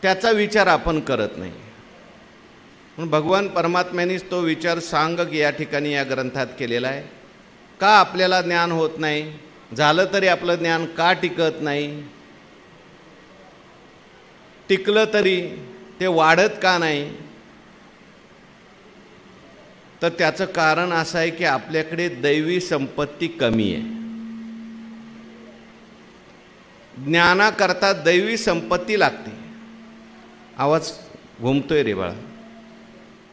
त्याचा विचार आपण करत नाही. म्हणून भगवान परमात्म्यानेच तो विचार सांगक या ठिकाणी या ग्रंथात केलेला आहे. का आपल्याला ज्ञान होत नाही, झालं तरी आपलं ज्ञान का टिकत नाही, टिकलं तरी ते वाढत का नाही, तर त्याचं कारण असं आहे की आपल्याकडे दैवी संपत्ती कमी आहे. ज्ञानाकरता दैवी संपत्ती लागते. आवाज घुमतोय रे बाळा.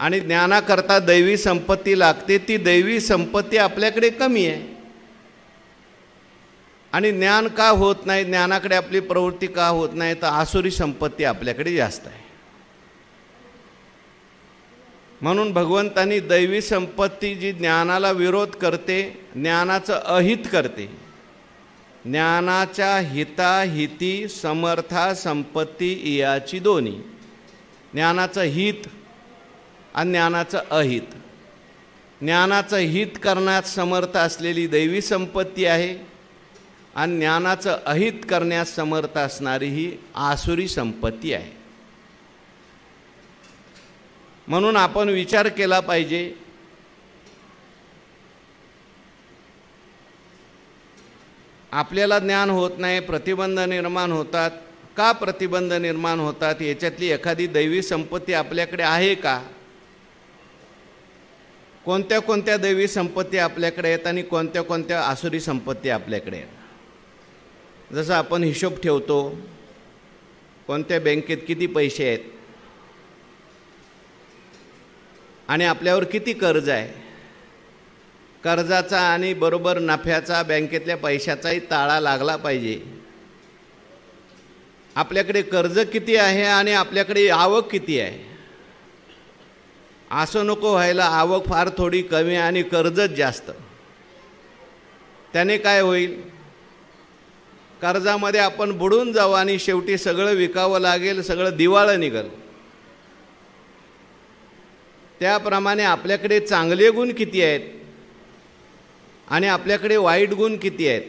आणि ज्ञानाकरता दैवी संपत्ती लागते. ती दैवी संपत्ती आपल्याकडे कमी आहे. आणि ज्ञान का होत नाही, ज्ञानाकडे आपली प्रवृत्ती का होत नाही, तर आसुरी संपत्ती आपल्याकडे जास्त आहे. म्हणून भगवंतांनी दैवी संपत्ती जी ज्ञानाला विरोध करते, ज्ञानाचं अहित करते, ज्ञानाच्या हिताहिती समर्था संपत्ती याची दोन्ही, ज्ञानाचं हित आणि ज्ञानाचं अहित. ज्ञानाचं हित करण्यात समर्थ असलेली दैवी संपत्ती आहे आणि ज्ञानाचं अहित करण्यास समर्थ असणारी ही आसुरी संपत्ती आहे. म्हणून आपण विचार केला पाहिजे, आपल्याला ज्ञान होत नाही, प्रतिबंध निर्माण होतात. का प्रतिबंध निर्माण होतात? याच्यातली एखादी दैवी संपत्ती आपल्याकडे आहे का? कोणत्या कोणत्या दैवी संपत्ती आपल्याकडे आहेत आणि कोणत्या कोणत्या आसुरी संपत्ती आपल्याकडे आहेत? जसं आपण हिशोब ठेवतो, कोणत्या बँकेत किती पैसे आहेत आणि आपल्यावर किती कर्ज आहे, कर्जाचा आणि बरोबर नफ्याचा, बँकेतल्या पैशाचाही ताळा लागला पाहिजे. आपल्याकडे कर्ज किती आहे आणि आपल्याकडे आवक किती आहे. असं नको व्हायला आवक फार थोडी कमी आणि कर्जच जास्त. त्याने काय होईल? कर्जामध्ये आपण बुडून जाऊ आणि शेवटी सगळं विकावं लागेल, सगळं दिवाळं निघेल. त्याप्रमाणे आपल्याकडे चांगले गुण किती आहेत आणि आपल्याकडे वाईट गुण किती आहेत.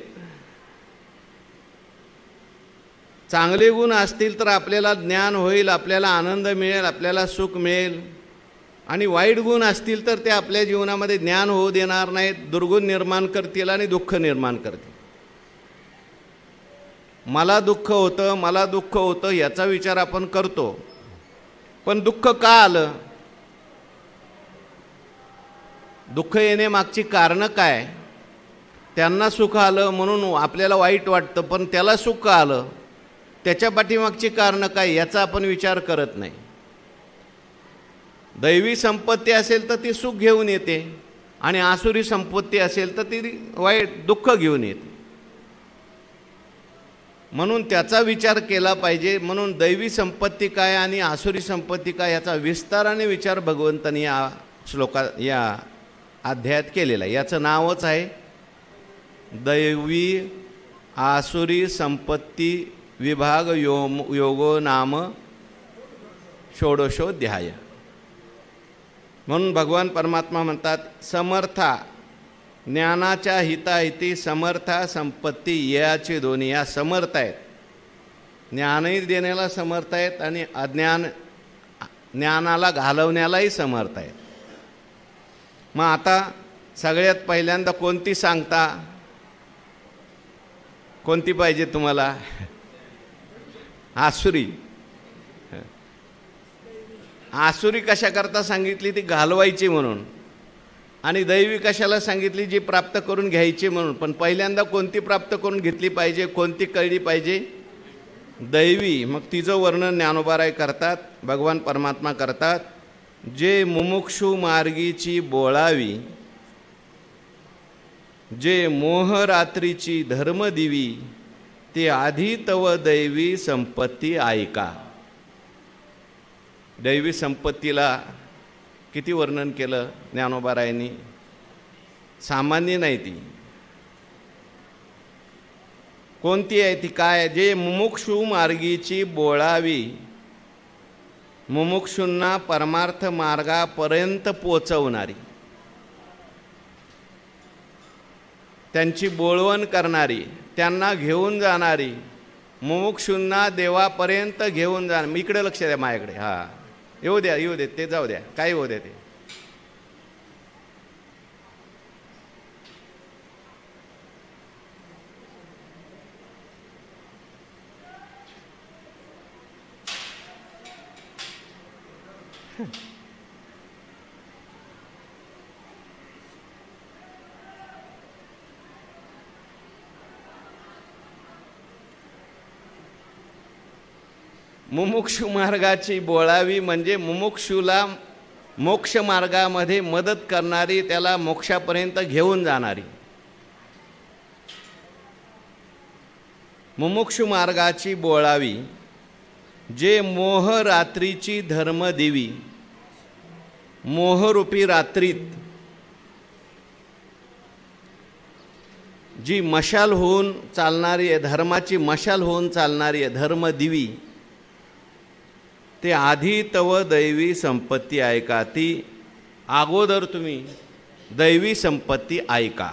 चांगले गुण असतील तर आपल्याला ज्ञान होईल, आपल्याला आनंद मिळेल, आपल्याला सुख मिळेल. आणि वाईट गुण असतील तर ते आपल्या जीवनामध्ये ज्ञान होऊ देणार नाहीत, दुर्गुण निर्माण करतील आणि दुःख निर्माण करतील. मला दुःख होतं, मला दुःख होतं याचा विचार आपण करतो, पण दुःख का आलं? दुःख येण्यामागची कारणं काय? त्यांना सुख आलं म्हणून आपल्याला वाईट वाटतं, पण त्याला सुख आलं, त्याच्या पाठीमागची कारणं काय याचा आपण विचार करत नाही. दैवी संपत्ती असेल तर ती सुख घेऊन येते आणि आसुरी संपत्ती असेल तर ती वाईट दुःख घेऊन येते. म्हणून त्याचा विचार केला पाहिजे. म्हणून दैवी संपत्ती काय आणि आसुरी संपत्ती काय याचा विस्ताराने विचार भगवंतांनी या या अध्यायात केलेला आहे. याचं नावच आहे दैवी आसुरी संपत्ती विभाग योगो नाम षोडशोध्याय. म्हणून भगवान परमात्मा म्हणतात, समर्था ज्ञानाच्या हिताहिती समर्था संपत्ती याचे दोन्ही. या समर्थ आहेत, ज्ञानही देण्याला समर्थ आहेत आणि ज्ञानाला घालवण्यालाही समर्थ आहेत. मग आता सगळ्यात पहिल्यांदा कोणती सांगता, कोणती पाहिजे तुम्हाला? आसुरी. आसुरी कशाकरता सांगितली? ती घालवायची म्हणून. आणि दैवी कशाला सांगितली? जी प्राप्त करून घ्यायची म्हणून. पण पहिल्यांदा कोणती प्राप्त करून घेतली पाहिजे, कोणती कळली पाहिजे? दैवी. मग तिचं वर्णन ज्ञानोबाराय करतात, भगवान परमात्मा करतात. जे मुमुक्षु मार्गीची बोळावी, जे मोहरात्रीची धर्मदिवी, ते आधी तव दैवी संपत्ती ऐका. दैवी संपत्तीला किती वर्णन केलं ज्ञानोबारायांनी. सामान्य नाही ती. कोणती आहे ती? काय? जे मुमुक्षु मार्गीची बोळावी, मुमुक्षूंना परमार्थ मार्गापर्यंत पोचवणारी, त्यांची बोळवण करणारी, त्यांना घेऊन जाणारी, मुमुक्षूंना देवापर्यंत घेऊन जा. इकडे लक्ष द्या माझ्याकडे. हां, येऊ द्या, येऊ देत, ते जाऊ द्या, काय होऊ द्या ते. मुमुक्षु मार्गाची बोळावी म्हणजे मुमुक्षूला मोक्ष मार्गामध्ये मदत करणारी, त्याला मोक्षापर्यंत घेऊन जाणारी. मुमुक्षु मार्गाची बोळावी जे मोह रात्रीची धर्म देवी. मोहरूपी रात्रीत जी मशाल होऊन चालणारी आहे, धर्माची मशाल होऊन चालणारी आहे, धर्म दिवी, ते आधी तव दैवी संपत्ती ऐका. ती अगोदर तुम्ही दैवी संपत्ती ऐका.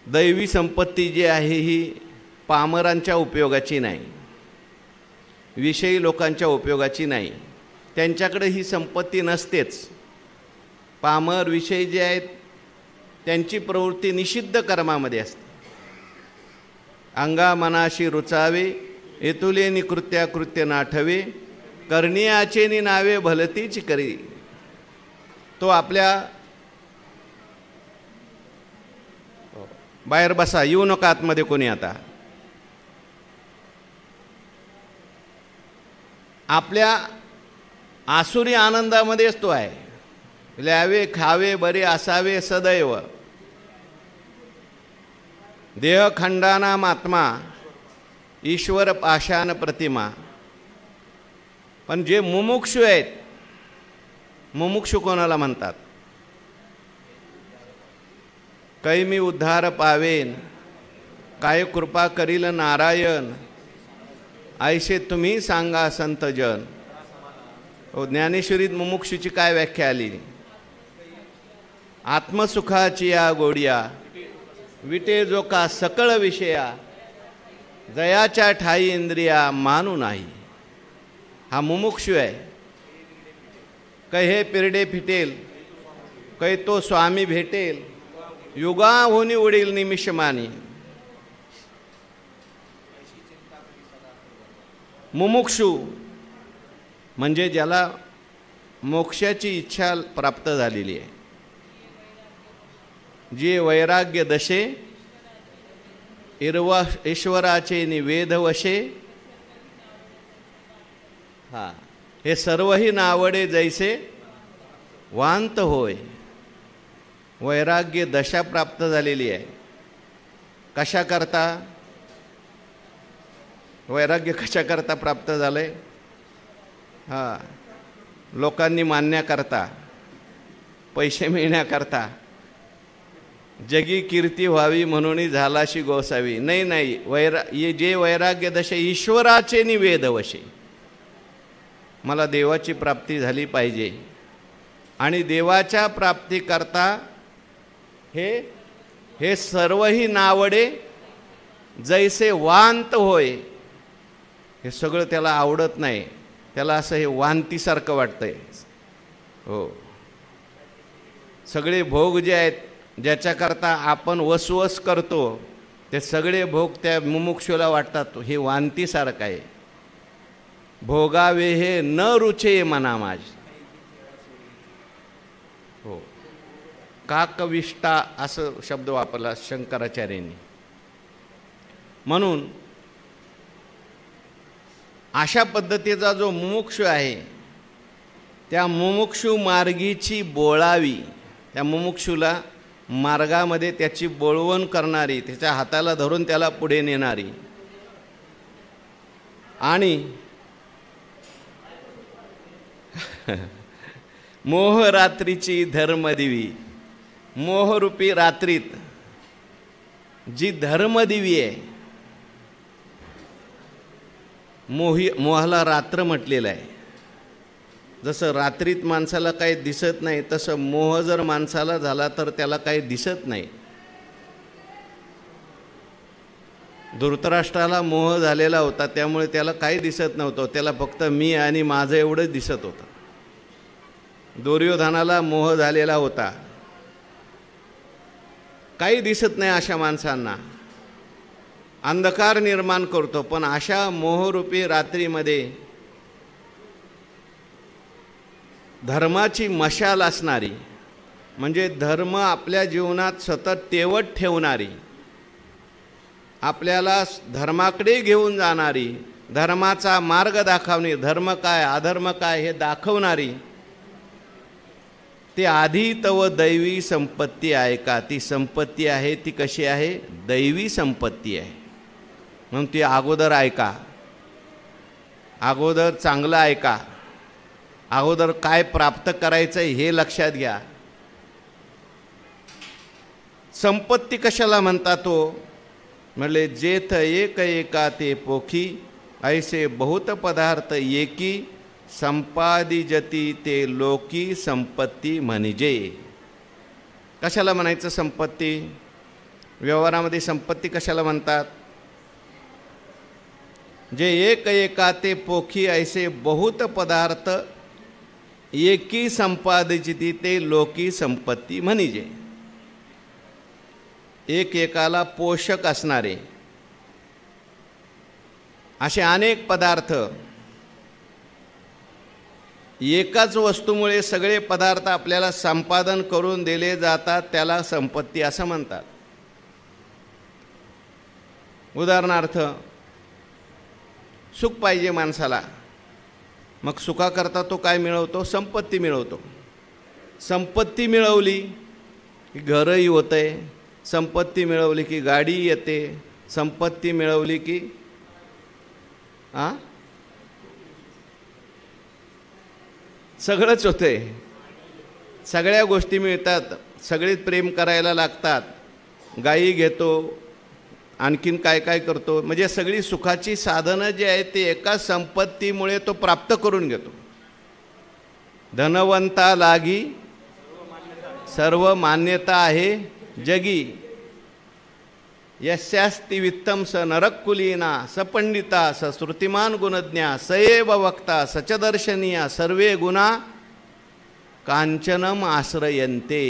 दैवी संपत्ती जी आहे ही पामरांच्या उपयोगाची नाही, विषयी लोकांच्या उपयोगाची नाही. त्यांच्याकडे ही संपत्ती नसतेच. पामर विषयी जे आहेत त्यांची प्रवृत्ती निषिद्ध कर्मामध्ये असते. अंगा मनाशी रुचावे, एतुलेनी कृत्या कृत्य नाठवे, करण्याचेनी नावे भलतीच करी. तो आपल्या बाहेर बसा, येऊ नका आतमध्ये कोणी. आता आपल्या आसुरी आनंदामध्येच तो आहे. ल्यावे खावे बरे असावे सदैव, देहखंडानाम आत्मा ईश्वर पाषाण प्रतिमा. पण जे मुमुक्षु आहेत, मुमुक्षु कोणाला म्हणतात? कै मी उद्धार पावेन, काय कृपा करील नारायण, ऐसे तुम्ही सांगा संतजन. ज्ञानेश्वरीत मुमुक्षुची काय व्याख्या आली? आत्मसुखाची या गोडिया, विटे जो का सकळ विषया, जयाच्या ठाई इंद्रिया मानू नाही. हा मुमुक्षु आहे. कै हे पिरडे फिटेल, कै तो स्वामी भेटेल, युगा होनी उडील निमिषमानी. मुमुक्षु म्हणजे ज्याला मोक्षाची इच्छा प्राप्त झालेली आहे, जे वैराग्य दशे, ईश्वराचे निवेद वशे. हा, हे सर्वही नावडे जैसे वांत होय. वैराग्य दशा प्राप्त झालेली आहे. कशा करता वैराग्य कशा करता प्राप्त झालंय? हां, लोकांनी मानण्याकरता, पैसे मिळण्याकरता, जगी कीर्ती व्हावी म्हणून झालाशी गोसावी. नाही नाही, जे वैराग्य दशे ईश्वराचे निवेद वशे. मला देवाची प्राप्ती झाली पाहिजे आणि देवाच्या प्राप्तीकरता हे सर्वही नावडे जैसे वांत होय. हे सगळं त्याला आवडत नाही. त्याला असं हे वांतीसारखं वाटतंय. हो, सगळे भोग जे आहेत ज्याच्याकरता आपण वसवस करतो, ते सगळे भोग त्या मुमुक्षूला वाटतात हे वांतीसारखं आहे. भोगावे हे न रुचे मना माझ. हो, काकविष्टा असं शब्द वापरला शंकराचार्यांनी. म्हणून अशा पद्धतीचा जो मुमुक्षु आहे, त्या मुमुक्षु मार्गीची बोळावी, त्या मुमुक्षुला मार्गामध्ये त्याची बोळवण करणारी, त्याच्या हाताला धरून त्याला पुढे नेणारी. आणि मोह रात्रीची धर्मदिवी, मोहरूपी रात्रीत जी धर्मदिवी आहे, मोहाला रात्र म्हटलेलं आहे. जसं रात्रीत माणसाला काही दिसत नाही, तसं मोह जर माणसाला झाला तर त्याला काही दिसत नाही. धृतराष्ट्राला मोह झालेला होता, त्यामुळे त्याला काही दिसत नव्हतं, त्याला फक्त मी आणि माझं एवढंच दिसत होतं. दुर्योधनाला मोह झालेला होता, काही दिसत नाही. अशा माणसांना अंधकार निर्माण करतो. पण अशा मोहरूपी रात्रीमध्ये धर्माची मशाल असणारी, म्हणजे धर्म आपल्या जीवनात सतत तेवत ठेवणारी, आपल्याला धर्माकडे घेऊन जाणारी, धर्माचा मार्ग दाखवणारी, धर्म काय अधर्म काय हे दाखवणारी, ती आधी तव दैवी संपत्ती आहे का? ती संपत्ती आहे ती कशी आहे? दैवी संपत्ती आहे. म्हणून ती अगोदर ऐका, अगोदर चांगलं ऐका, अगोदर काय प्राप्त करायचं हे लक्षात घ्या. संपत्ती कशाला म्हणतात तो? म्हणले जेथ एक एका ते पोखी, ऐसे बहुत पदार्थ एकी, संपादिजती ते लोकी संपत्ती म्हणजे. कशाला म्हणायचं संपत्ती? व्यवहारामध्ये संपत्ती कशाला म्हणतात? जे एक एका ते पोखी, ऐसे बहुत पदार्थ एकी संपादिजती ते लोकी संपत्ती म्हणजे. एक एकाला पोषक असणारे असे अनेक पदार्थ, एकाच वस्तूमुळे सगळे पदार्थ आपल्याला संपादन करून दिले जातात, त्याला संपत्ती असं म्हणतात. उदाहरणार्थ, सुख पाहिजे माणसाला, मग सुखाकरता तो काय मिळवतो? संपत्ती मिळवतो. संपत्ती मिळवली की घरही होतंय, संपत्ती मिळवली की गाडी येते, संपत्ती मिळवली की सगळंच होते, सगळ्या गोष्टी मिळतात, सगळेच प्रेम करायला लागतात, गायी घेतो, आणखीन काय काय करतो. म्हणजे सगळी सुखाची साधनं जी आहेत ते एका संपत्तीमुळे तो प्राप्त करून घेतो. धनवंता लागी सर्व मान्यता आहे जगी, यस्यास्ति वित्तम स नरकुलीना, सपंडिता स श्रुतिमान गुणज्ञा, सएव वक्ता सचदर्शनीया, सर्वे गुणा कांचनम आश्रयन्ते.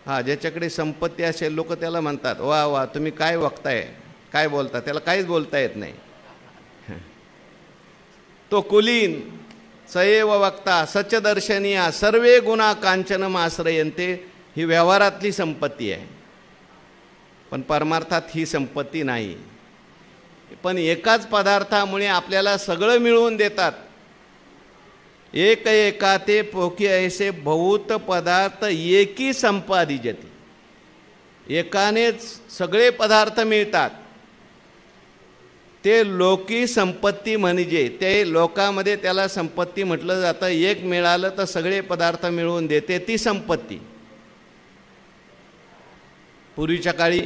ज्याच्याकडे संपत्ती असेल लोक त्याला म्हणतात, वा वा तुम्ही काय वक्ताय, काय बोलता, त्याला काहीच बोलता येत नाही. तो कुलीन, सएव वक्ता सचदर्शनीया, सर्वे गुणा कांचनम आश्रयन्ते, ही व्यवहारातली संपत्ती आहे. पण परमार्थात ही संपत्ती नाही. पण एकाच पदार्थामुळे आपल्याला सगळं मिळवून देतात. एक एका ते पोखी, ऐसे बहुत पदार्थ एकी संपादिजती, एकानेच सगळे पदार्थ मिळतात, ते लोकी संपत्ती म्हणजे. ते लोकामध्ये त्याला संपत्ती म्हटलं जातं. एक मिळालं तर सगळे पदार्थ मिळवून देते, ती संपत्ती. पूर्वीच्या काळी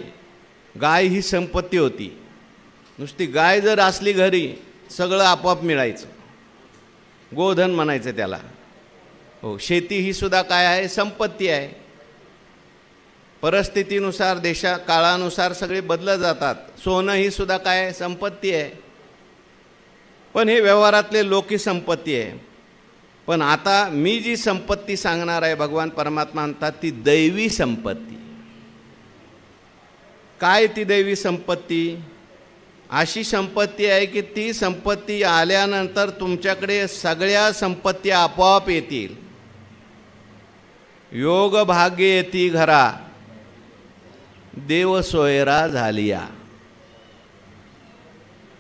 गाय ही संपत्ती होती. नुसती गाय जर असली घरी सगळं आपोआप मिळायचं, गोधन म्हणायचं त्याला. हो, शेती ही सुद्धा काय आहे? संपत्ती आहे. परिस्थितीनुसार, देशा काळानुसार सगळे बदलत जातात. सोनं ही सुद्धा काय आहे? संपत्ती आहे. पण हे व्यवहारातले लोकी संपत्ती आहे. पण आता मी जी संपत्ती सांगणार आहे, भगवान परमात्मा म्हणतात ती दैवी संपत्ती. काय ती दैवी संपत्ती? अशी संपत्ती आहे की ती संपत्ती आल्यानंतर तुमच्याकडे सगळ्या संपत्ती आपोआप येतील. योग भाग्य येती घरा, देव सोयरा झालिया,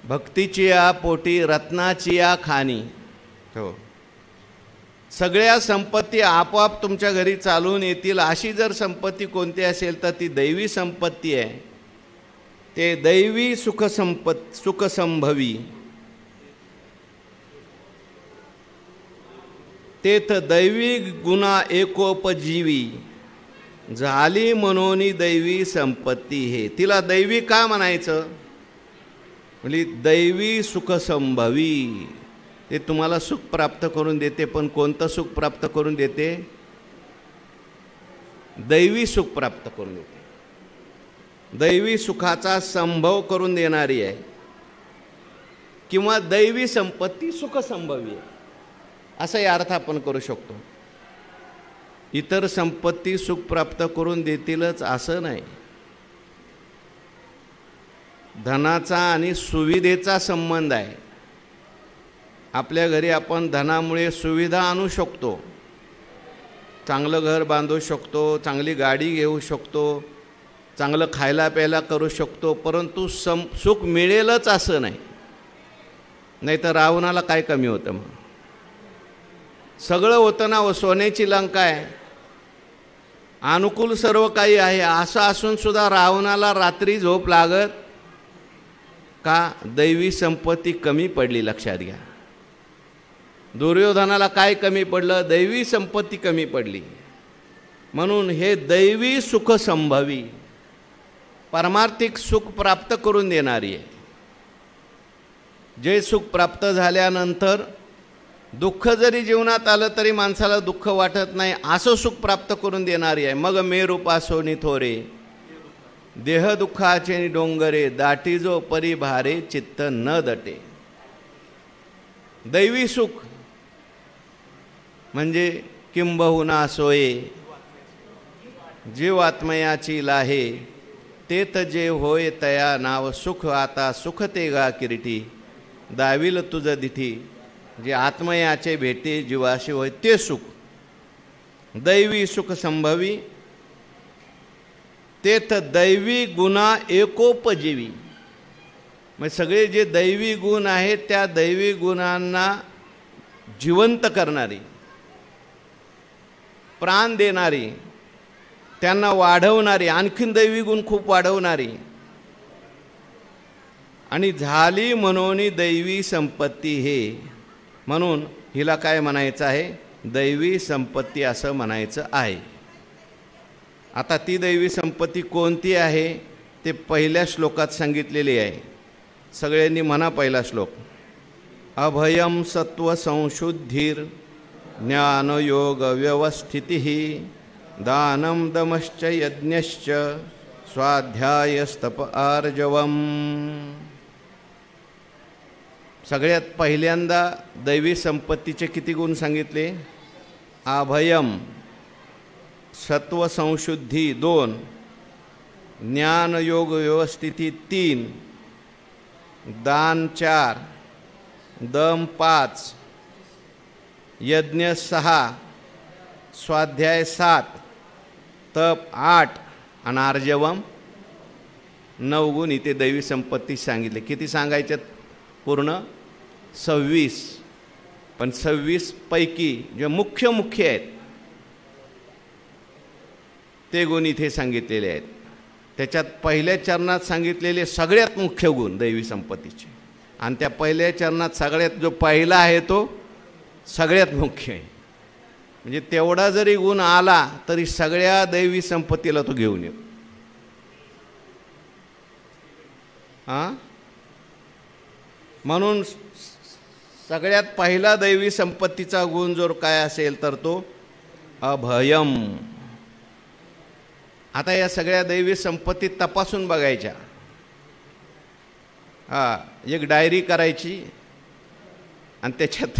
भक्तीची या पोटी रत्नाची या खाणी. हो, सगळ्या संपत्ती आपोआप तुमच्या घरी चालून येतील. अशी जर संपत्ती कोणती असेल तर ती दैवी संपत्ती आहे. ते दैवी सुख संभवी, तेथ दैवी गुणा एकोपजीवी, झाली मनोनी दैवी संपत्ती. हे तिला दैवी का म्हणायचं? म्हणजे दैवी सुख संभवी, ते तुम्हाला सुख प्राप्त करून देते. पण कोणतं सुख प्राप्त करून देते? दैवी सुख प्राप्त करून देते. दैवी सुखाचा संभव करून देणारी आहे, किंवा दैवी संपत्ती सुख संभवी आहे, असाही अर्थ आपण करू शकतो. इतर संपत्ती सुख प्राप्त करून देतीलच असं नाही. धनाचा आणि सुविधेचा संबंध आहे. आपल्या घरी आपण धनामुळे सुविधा आणू शकतो, चांगलं घर बांधू शकतो, चांगली गाडी घेऊ शकतो, चांगलं खायला प्यायला करू शकतो, परंतु सुख मिळेलच असं नाही. नाही तर रावणाला काय कमी होतं? मग सगळं होतं ना, सोन्याची लंका आहे, अनुकूल सर्व काही आहे, असं असून सुद्धा रावणाला रात्री झोप लागत का? दैवी संपत्ती कमी पडली. लक्षात घ्या. दुर्योधनाला काय कमी पडलं? दैवी संपत्ती कमी पडली. म्हणून हे दैवी सुख संभवी, पारमार्थिक सुख प्राप्त करून देणारी आहे. जे सुख प्राप्त झाल्यानंतर दुःख जरी जीवनात आलं तरी माणसाला दुःख वाटत नाही, असं सुख प्राप्त करून देणारी आहे. मग मेरुपासोनी थोरे देह दुःखाचे डोंगरे, दाटी जो परिभारे चित्त न दटे. दैवी सुख म्हणजे किंबहुना सोये जीवात्मयाची लाहे, तेत जे होय तया नाव सुख आता सुख ते गा किरीटी, दाविल तुझ दिठी. जे आत्मयाचे भेटे जीवाशी होय ते सुख. दैवी सुख संभवी, तेथ दैवी गुणा एकोपजीवी. मग सगळे जे दैवी गुण आहेत त्या दैवी गुणांना जिवंत करणारी, प्राण देणारी, त्यांना वाढवणारी, आणखीन दैवी गुण खूप वाढवणारी, आणि झाली म्हणून दैवी संपत्ती हे. म्हणून हिला काय म्हणायचं आहे? दैवी संपत्ती असं म्हणायचं आहे. आता ती दैवी संपत्ती कोणती आहे ते पहिल्या श्लोकात सांगितलेली आहे. सगळ्यांनी म्हणा पहिला श्लोक. अभयम सत्व संशुद्धीर ज्ञानयोग व्यवस्थितिः दानं दमश्च यज्ञश्च स्वाध्यायस्तप आर्जवम्. सगळ्यात पहिल्यांदा दैवी संपत्तीचे किती गुण सांगितले? अभयम, सत्व संशुद्धी 2, ज्ञान योग व्यवस्थिती 3, दान 4, दम 5, यज्ञ 6, स्वाध्याय 7, तप 8 आणि आर्जवम 9 गुण इथे दैवी संपत्ती सांगितले. किती सांगायचे? पूर्ण 26. पण 26 पैकी जे मुख्य आहेत ते गुण इथे सांगितलेले आहेत. त्याच्यात पहिल्या चरणात सांगितलेले सगळ्यात मुख्य गुण दैवी संपत्तीचे, आणि त्या पहिल्या चरणात सगळ्यात जो पहिला आहे तो सगळ्यात मुख्य आहे. म्हणजे तेवढा जरी गुण आला तरी सगळ्या दैवी संपत्तीला तो घेऊन येतो. म्हणून सगळ्यात पहिला दैवी संपत्तीचा गुण जर काय असेल तर तो अभयम. आता या सगळ्या दैवी संपत्ती तपासून बघायच्या. एक डायरी करायची आणि त्याच्यात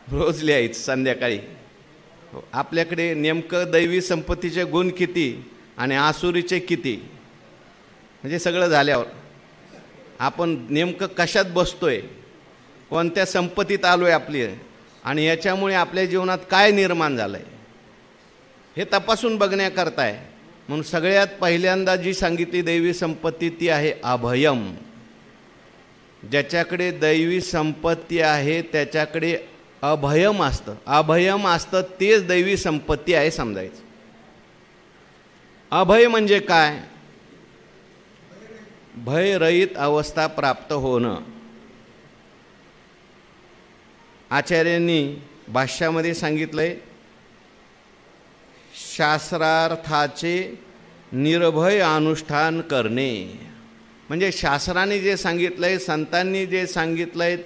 रोज लिहायचं संध्याकाळी आपल्याकडे नेमकं दैवी संपत्तीचे गुण किती आणि आसुरीचे किती. म्हणजे सगळं झाल्यावर आपण नेमकं कशात बसतोय, कोणत्या संपत्तीत आलो आहे आपली, आणि याच्यामुळे आपल्या जीवनात काय निर्माण झालं आहे हे तपासून बघण्याकरता आहे. म्हणून सगळ्यात पहिल्यांदा जी सांगितली दैवी संपत्ती ती आहे अभयम. ज्याच्याकडे दैवी संपत्ती आहे त्याच्याकडे अभयम असतं. अभयम असतं तेच दैवी संपत्ती आहे समजायचं. अभय म्हणजे काय? भयरहित अवस्था प्राप्त होणं. आचार्यांनी भाष्यामध्ये सांगितलंय, शास्त्रार्थाचे निर्भय अनुष्ठान करणे. म्हणजे शास्त्राने जे सांगितलंय, संतांनी जे सांगितलंय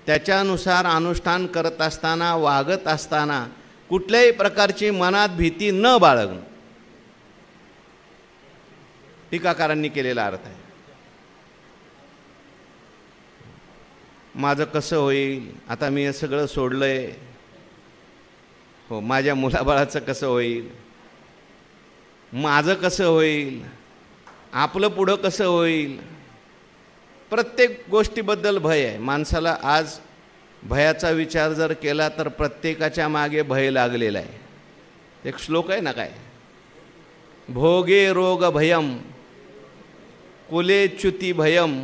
त्याच्यानुसार अनुष्ठान करत असताना, वागत असताना कुठल्याही प्रकारची मनात भीती न बाळगणं. टीकाकारांनी केलेला अर्थ आहे. माझं कसं होईल, आता मी हे सगळं सोडलंय, हो, माझ्या मुलाबाळाचं कसं होईल, माझं कसं होईल, आपलं पुढं कसं होईल, प्रत्येक गोष्टीबद्दल भय आहे माणसाला. आज भयाचा विचार जर केला तर प्रत्येकाच्या मागे भय लागलेला आहे. एक श्लोक आहे ना, काय, भोगे रोग भयम कुले च्युती भयम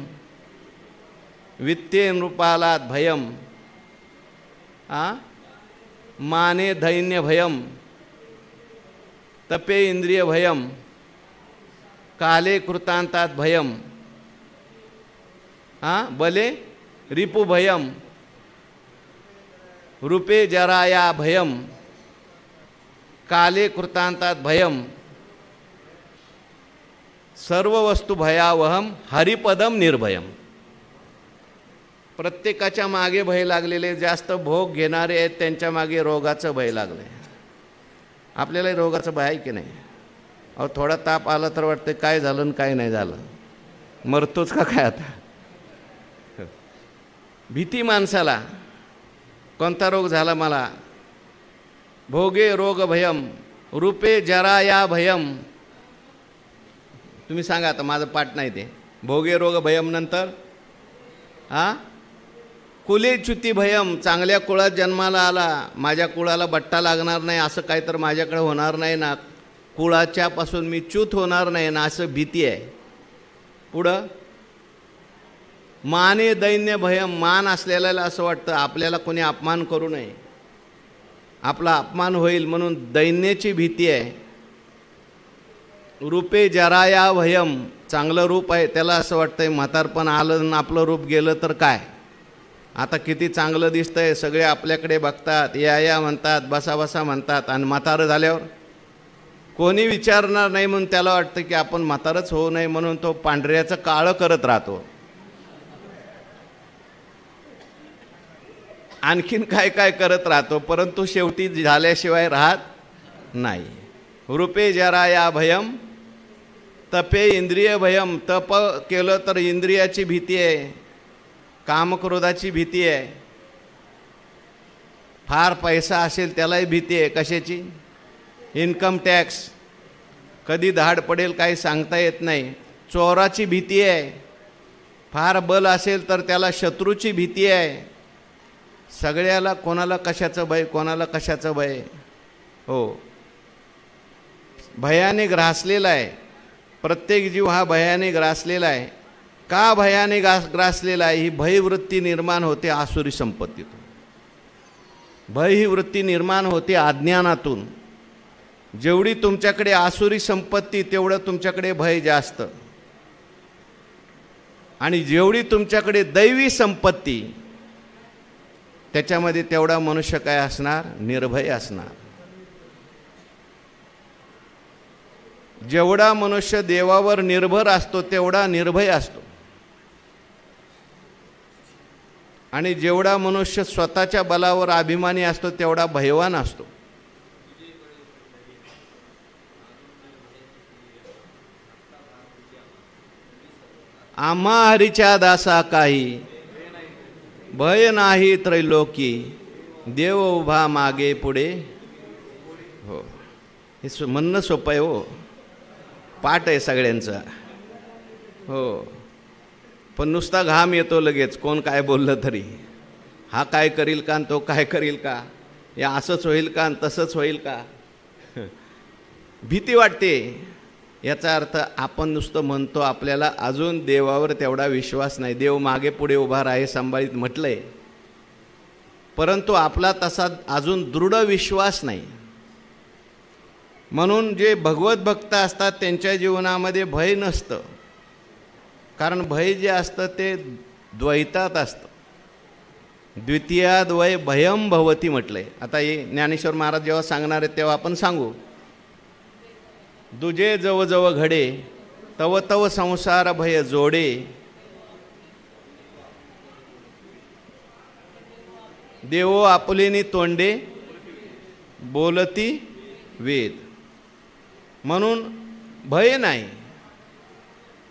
वित्ते नृपालात भयम माने दैन्य भयम तपे इंद्रिय भयम काले कृतांतात भयम बले रिपु भयम रूपे जराया भयम काले कृतांतात भयम सर्व वस्तु भयावहम हरिपदम निर्भयम. प्रत्येकाच्या मागे भय लागलेले, जास्त भोग घेणारे आहेत त्यांच्या मागे रोगाचं भय लागलं आहे. आपल्याला रोगाचं भय आहे की नाही? अहो, थोडा ताप आला तर वाटतं काय झालं आणि काय नाही झालं, मरतोच का काय आता. भीती माणसाला, कोणता रोग झाला मला, भोगे रोग भयम रूपे जराया भयम. तुम्ही सांगा आता, माझं पाठ नाही ते. भोगे रोग भयम नंतर कुले च्युती भयम, चांगल्या कुळात जन्माला आला, माझ्या कुळाला बट्टा लागणार नाही असं काय तर माझ्याकडे होणार नाही ना, कुळाच्यापासून मी च्युत होणार नाही ना, असं भीती आहे. पुढं माने दैन्य भयम, मान असलेल्याला असं वाटतं आपल्याला कोणी अपमान करू नये, आपला अपमान होईल म्हणून दैन्याची भीती आहे. रूपे जराया भयम, चांगलं रूप आहे त्याला असं वाटतंय म्हातारपण आलं आणि आपलं रूप गेलं तर काय, आता किती चांगलं दिसतंय, सगळे आपल्याकडे बघतात, या या म्हणतात, बसा बसा म्हणतात, आणि म्हातारं झाल्यावर कोणी विचारणार नाही म्हणून त्याला वाटतं की आपण म्हातारच होऊ नये म्हणून तो पांढऱ्याचं काळं करत राहतो. आणखीन काय काय करत राहतो, परंतु शेवटी झाल्याशिवाय राहत नाही. रूपे जराया भयम तपे इंद्रिय भयम, तप केलं तर इंद्रियाची भीती आहे, कामक्रोधाची भीती आहे. फार पैसा असेल त्यालाही भीती आहे. कशाची? इन्कम टॅक्स, कधी धाड पडेल काही सांगता येत नाही. चोराची भीती आहे. फार बल असेल तर त्याला शत्रूची भीती आहे. सगळ्याला कोणाला कशाचं भय, कोणाला कशाचं भय. हो, भयाने ग्रासलेला आहे. प्रत्येक जीव हा भयाने ग्रासलेला आहे. का भयाने ग्रासलेला आहे? ही भयवृत्ती निर्माण होते आसुरी संपत्तीतून. भय ही वृत्ती निर्माण होते अज्ञानातून. जेवढी तुमच्याकडे आसुरी संपत्ती तेवढं तुमच्याकडे भय जास्त, आणि जेवढी तुमच्याकडे दैवी संपत्ती त्याच्यामध्ये तेवढा मनुष्य काय असणार? निर्भय असणार. जेवढा मनुष्य देवावर निर्भर असतो तेवढा निर्भय असतो, आणि जेवढा मनुष्य स्वतःच्या बलावर अभिमानी असतो तेवढा भयवान असतो. आम्हा हरीच्या दासा काही भय नाही त्रैलोकी, देव उभा मागे पुढे. हो, हे म्हणणं सोपं आहे. हो, पाठ आहे सगळ्यांचा. हो, पण नुसता घाम येतो लगेच कोण काय बोललं तरी. हा काय करील का, तो काय करील का, या असंच होईल का, तसंच होईल का, भीती वाटते. याचा अर्थ आपण नुसतं म्हणतो, आपल्याला अजून देवावर तेवढा विश्वास नाही. देव मागे पुढे उभा राहे संभाळीत म्हटलंय, परंतु आपला तसा अजून दृढ विश्वास नाही. म्हणून जे भगवत भक्त असतात त्यांच्या जीवनामध्ये भय नसतं, कारण भय जे असतं ते द्वैतात असतं. द्वितीयाद्वय भयम भवती म्हटलंय. आता हे ज्ञानेश्वर महाराज जेव्हा सांगणार आहेत तेव्हा आपण सांगू. दुजे जव जव घडे तव तव संसार भय जोडे, देवो आपुलेनी तोंडे बोलती वेद. म्हणून भय नाही,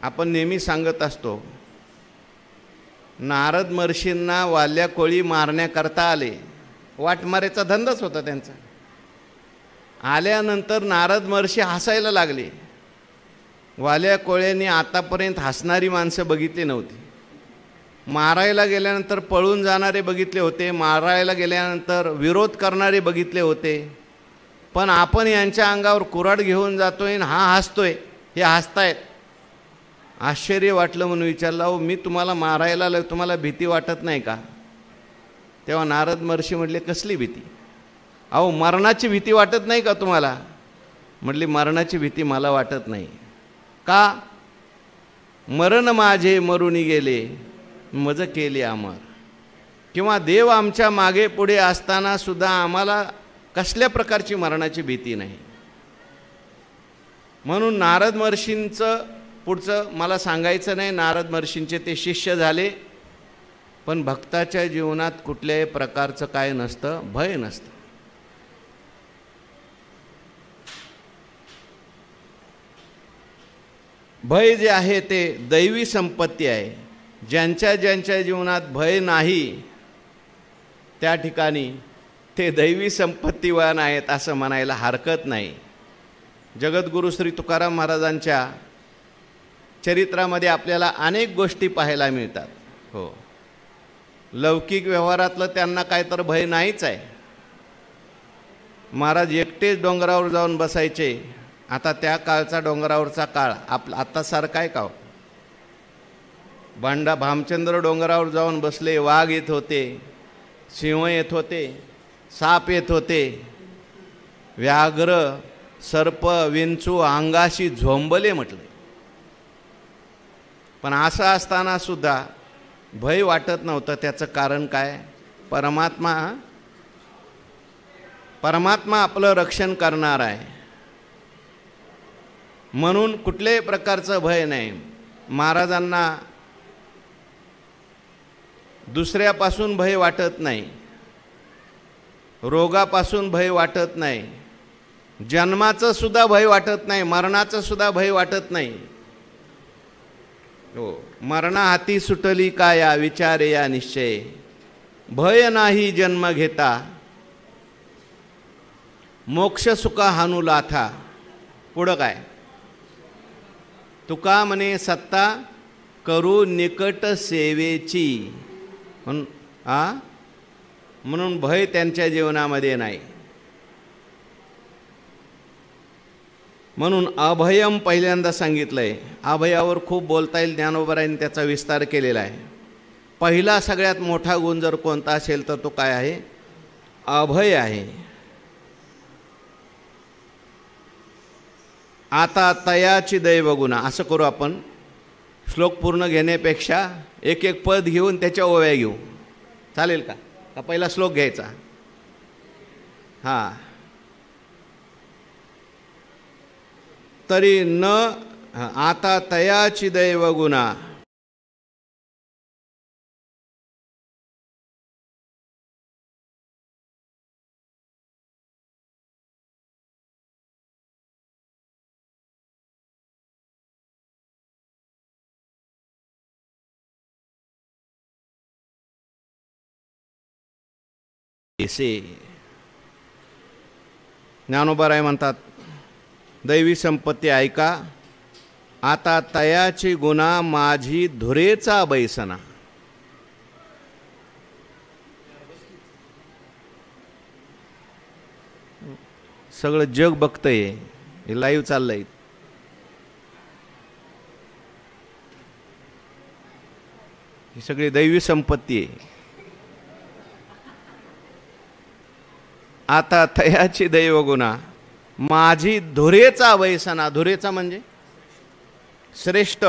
आपण नेहमी सांगत असतो, नारद महर्षींना वाल्या कोळी मारण्याकरता आले, वाटमारेचा धंदाच होता त्यांचा. आल्यानंतर नारद महर्षी हसायला लागले. वाल्या कोळ्यांनी आतापर्यंत हसणारी माणसं बघितली नव्हती. मारायला गेल्यानंतर पळून जाणारे बघितले होते, मारायला गेल्यानंतर विरोध करणारे बघितले होते, पण आपण यांच्या अंगावर कुऱ्हाड घेऊन जातोय आणि हा हसतोय, हे हसतायत. आश्चर्य वाटलं म्हणून विचारलं, अहो मी तुम्हाला मारायला आलो, तुम्हाला भीती वाटत नाही का? तेव्हा नारद महर्षी म्हटले, कसली भीती? अहो मरणाची भीती वाटत नाही का तुम्हाला? म्हटली, मरणाची भीती मला वाटत नाही. का? मरण माझे मरुनी गेले, मज केले अमर. किंवा देव आमच्या मागे पुढे असताना सुद्धा आम्हाला कसल्या प्रकारची मरणाची भीती नाही. म्हणून नारद महर्षींचं पुढचं मला सांगायचं नाही. नारद महर्षींचे ते शिष्य झाले, पण भक्ताच्या जीवनात कुठल्याही प्रकारचं काय नसतं, भय नसतं. भय जे आहे ते दैवी संपत्ती आहे. ज्यांच्या ज्यांच्या जीवनात भय नाही त्या ठिकाणी ते दैवी संपत्तीवान आहेत असं म्हणायला हरकत नाही. जगद्गुरू श्री तुकाराम महाराजांच्या चरित्रामध्ये आपल्याला अनेक गोष्टी पाहायला मिळतात. हो, लौकिक व्यवहारातलं त्यांना काय तर भय नाहीच आहे. महाराज एकटेच डोंगरावर जाऊन बसायचे. आता त्या काळचा डोंगरावरचा काळ आता सारखा आहे का? भामचंद्र डोंगरावर जाऊन बसले, वाघ येत होते, सिंह येत होते, साप येत होते, व्याघ्र सर्प विंचू अंगाशी झोंबले म्हटले. पण असं असताना सुद्धा भय वाटत नव्हतं. त्याचं कारण काय? परमात्मा आपलं रक्षण करणार आहे म्हणून कुठल्याही प्रकारचं भय नाही. महाराजांना दुसऱ्यापासून भय वाटत नाही, रोगापासून भय वाटत नाही, जन्माचं सुद्धा भय वाटत नाही, मरणाचं सुद्धा भय वाटत नाही. हो, मरणा हाती सुटली काया विचारे या निश्चय, भय नाही जन्म घेता, मोक्ष सुखा हानू लाथा. पुढं काय? तुका म्हणे सत्ता करू निकट सेवेची. म्हणून भय त्यांच्या जीवनामध्ये नाही. म्हणून अभयम पहिल्यांदा सांगितलंय. अभयावर खूप बोलता येईल, ज्ञानोबरायांनी त्याचा विस्तार केलेला आहे. पहिला सगळ्यात मोठा गुण जर कोणता असेल तर तो काय आहे? अभय आहे. आता तयाची दैवगुणा. असं करू आपण, श्लोक पूर्ण घेण्यापेक्षा एक एक पद घेऊन त्याच्या ओव्या घेऊ, चालेल का? का पहिला श्लोक घ्यायचा? हां, तरी न आता तयाची दैवगुणा. ज्ञानोबराय म्हणतात, दैवी संपत्ती ऐका. आता तयाची गुणा माझी धुरेचा बैसना. सगळं जग बघतंय, हे लाईव्ह चाललंय. ही सगळी दैवी संपत्ती आहे. आता तयाची दैवगुणा माझी धुरेचा वैसना. धुरेचा म्हणजे श्रेष्ठ,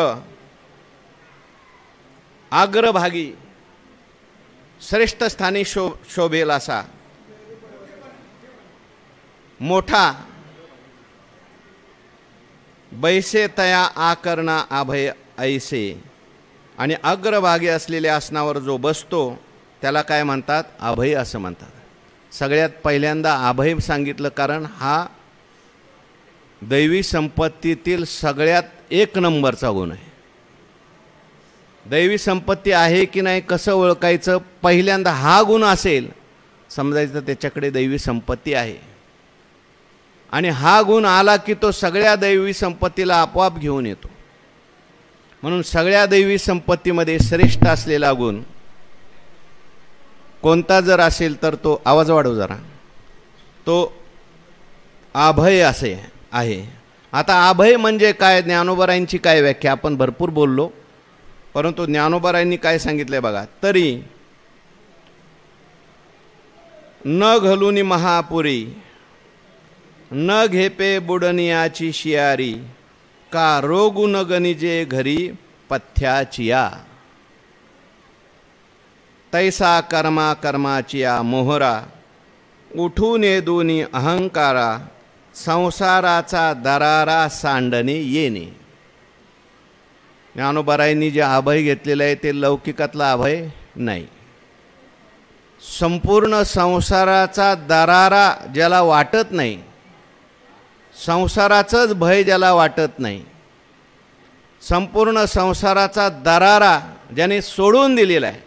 अग्रभागी, श्रेष्ठ स्थानी शोभेल असा, मोठा, बैसे तया आकरणा अभय ऐसे. आणि अग्रभागी असलेल्या आसनावर जो बसतो त्याला काय म्हणतात? अभय असं म्हणतात. सगळ्यात पहिल्यांदा अभय सांगितलं, कारण हा दैवी संपत्तीतील सगळ्यात एक नंबरचा गुण आहे. दैवी संपत्ती आहे की नाही कसं ओळखायचं? पहिल्यांदा हा गुण असेल समजायचं त्याच्याकडे दैवी संपत्ती आहे, आणि हा गुण आला की तो सगळ्या दैवी संपत्तीला आपोआप घेऊन येतो. म्हणून सगळ्या दैवी संपत्तीमध्ये श्रेष्ठ असलेला गुण कोणता जर असेल तर तो, आवाज वाढव जरा, तो अभय असे आहे. आता अभय म्हणजे काय? ज्ञानोबारायांची काय व्याख्या? आपण भरपूर बोललो, परंतु ज्ञानोबारायांनी काय सांगितलंय बघा. तरी न घालूनी महापुरी, न घेपे बुडनियाची शियारी, का रोगु न गणिजे घरी पथ्याचिया. तैसा कर्मा कर्माचिया मोहरा, उठून दोन्ही अहंकारा, संसाराचा दरारा सांडणे येणे. ज्ञानोबारायांनी जे अभय घेतलेलं आहे ते लौकिकातला अभय नाही. संपूर्ण संसाराचा दरारा ज्याला वाटत नाही, संसाराचंच भय ज्याला वाटत नाही, संपूर्ण संसाराचा दरारा ज्याने सोडून दिलेला आहे.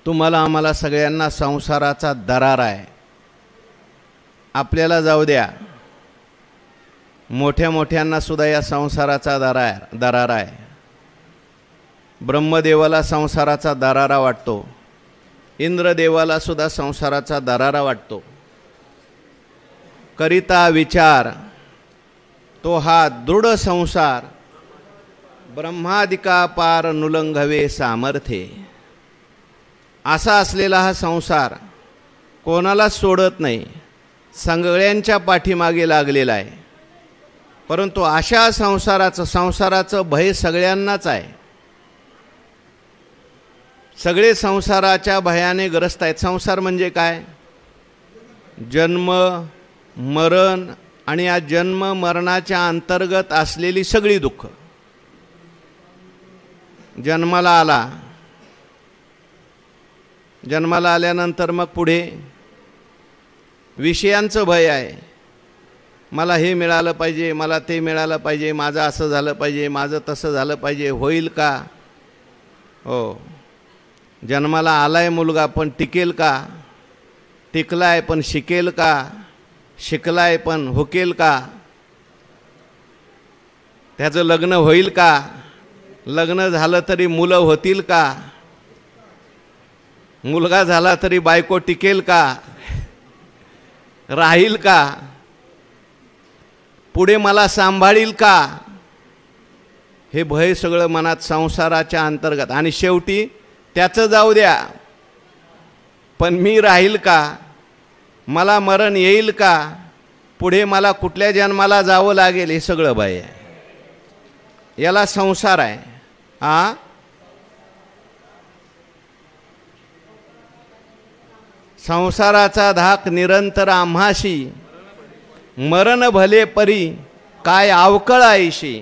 तुम्हाला आम्हाला सगळ्यांना संसाराचा दरारा आहे. आपल्याला जाऊ द्या, मोठ्या मोठ्यांना सुद्धा या संसाराचा दरारा आहे. ब्रह्मदेवाला संसाराचा दरारा वाटतो, इंद्रदेवाला सुद्धा संसाराचा दरारा वाटतो. करिता विचार तो हा दृढ संसार, ब्रह्मादिका पार नुलंघवे सामर्थ्ये. असा असलेला हा संसार कोणाला सोडत नाही, सगळ्यांच्या पाठीमागे लागलेला आहे. परंतु अशा संसाराचं भय सगळ्यांनाच आहे. सगळे संसाराच्या भयाने ग्रस्त आहेत. संसार म्हणजे काय? जन्म मरण, आणि या जन्म मरणाच्या अंतर्गत असलेली सगळी दुःख. जन्माला आल्यानंतर मग पुढे विषयांचं भय आहे. मला हे मिळालं पाहिजे, मला ते मिळालं पाहिजे, माझं असं झालं पाहिजे, माझं तसं झालं पाहिजे, होईल का? हो, जन्माला आलाय मुलगा पण टिकेल का? टिकलाय पण शिकेल का? शिकलाय पण हुकेल का? त्याचं लग्न होईल का? लग्न झालं तरी मुलं होतील का? मुलगा झाला तरी बायको टिकेल का? राहील का? पुढे मला सांभाळील का? हे भय सगळं मनात संसाराच्या अंतर्गत. आणि शेवटी त्याचं जाऊ द्या, पण मी राहील का? मला मरण येईल का? पुढे मला कुठल्या जन्माला जावं लागेल? हे सगळं भय आहे. याला संसार आहे. हा, संसाराचा धाक निरंतर आम्हाशी, मरण भले परी काय अवकळ आईशी.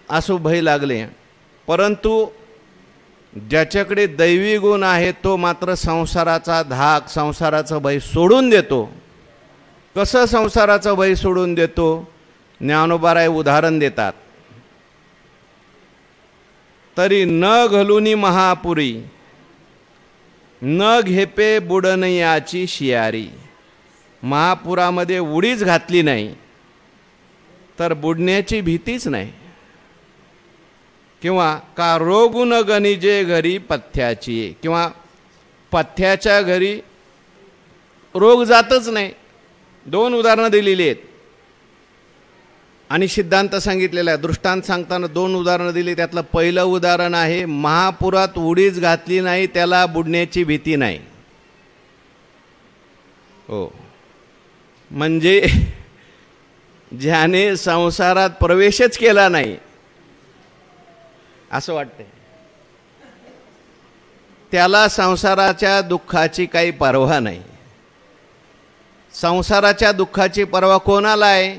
असो भय लागले. परंतु ज्याच्याकडे दैवी गुण आहे तो मात्र संसाराचा धाक, संसाराचं भय सोडून देतो. कसं संसाराचं भय सोडून देतो? ज्ञानोबाराय उदाहरण देतात. तरी न घालूनी महापुरी, न घेपे बुडनियाची शियारी. महापुरामध्ये उडीच घातली नाही तर बुडण्याची भीतीच नाही. किंवा का रोगुन गणिजे घरी पथ्याची, किंवा पथ्याच्या घरी रोग जातच नाही. दोन उदाहरणं दिलेली आहेत आणि सिद्धांत सांगितलेला आहे. दृष्टांत सांगताना दोन उदाहरणं दिली. त्यातलं पहिलं उदाहरण आहे, महापुरात उडीच घातली नाही त्याला बुडण्याची भीती नाही. हो, म्हणजे ज्याने संसारात प्रवेशच केला नाही असं वाटतंय, त्याला संसाराच्या दुःखाची काही पर्वा नाही. संसाराच्या दुःखाची पर्वा कोणाला आहे?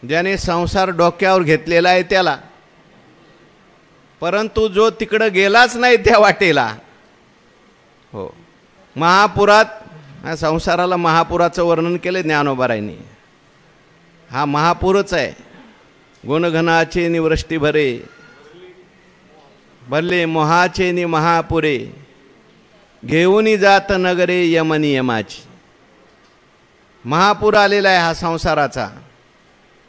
ज्याने संसार डोक्यावर घेतलेला आहे त्याला. परंतु जो तिकडं गेलाच नाही त्या वाटेला, हो, महापुरात, संसाराला महापुराचं वर्णन केलं ज्ञानोबारायांनी. हा महापूरच आहे. गुणघनाचे निवृष्टी भरे, भरले मोहाचे नि महापुरे, घेऊनी जात नगरे यमनी यमाची. महापूर आलेला आहे हा संसाराचा,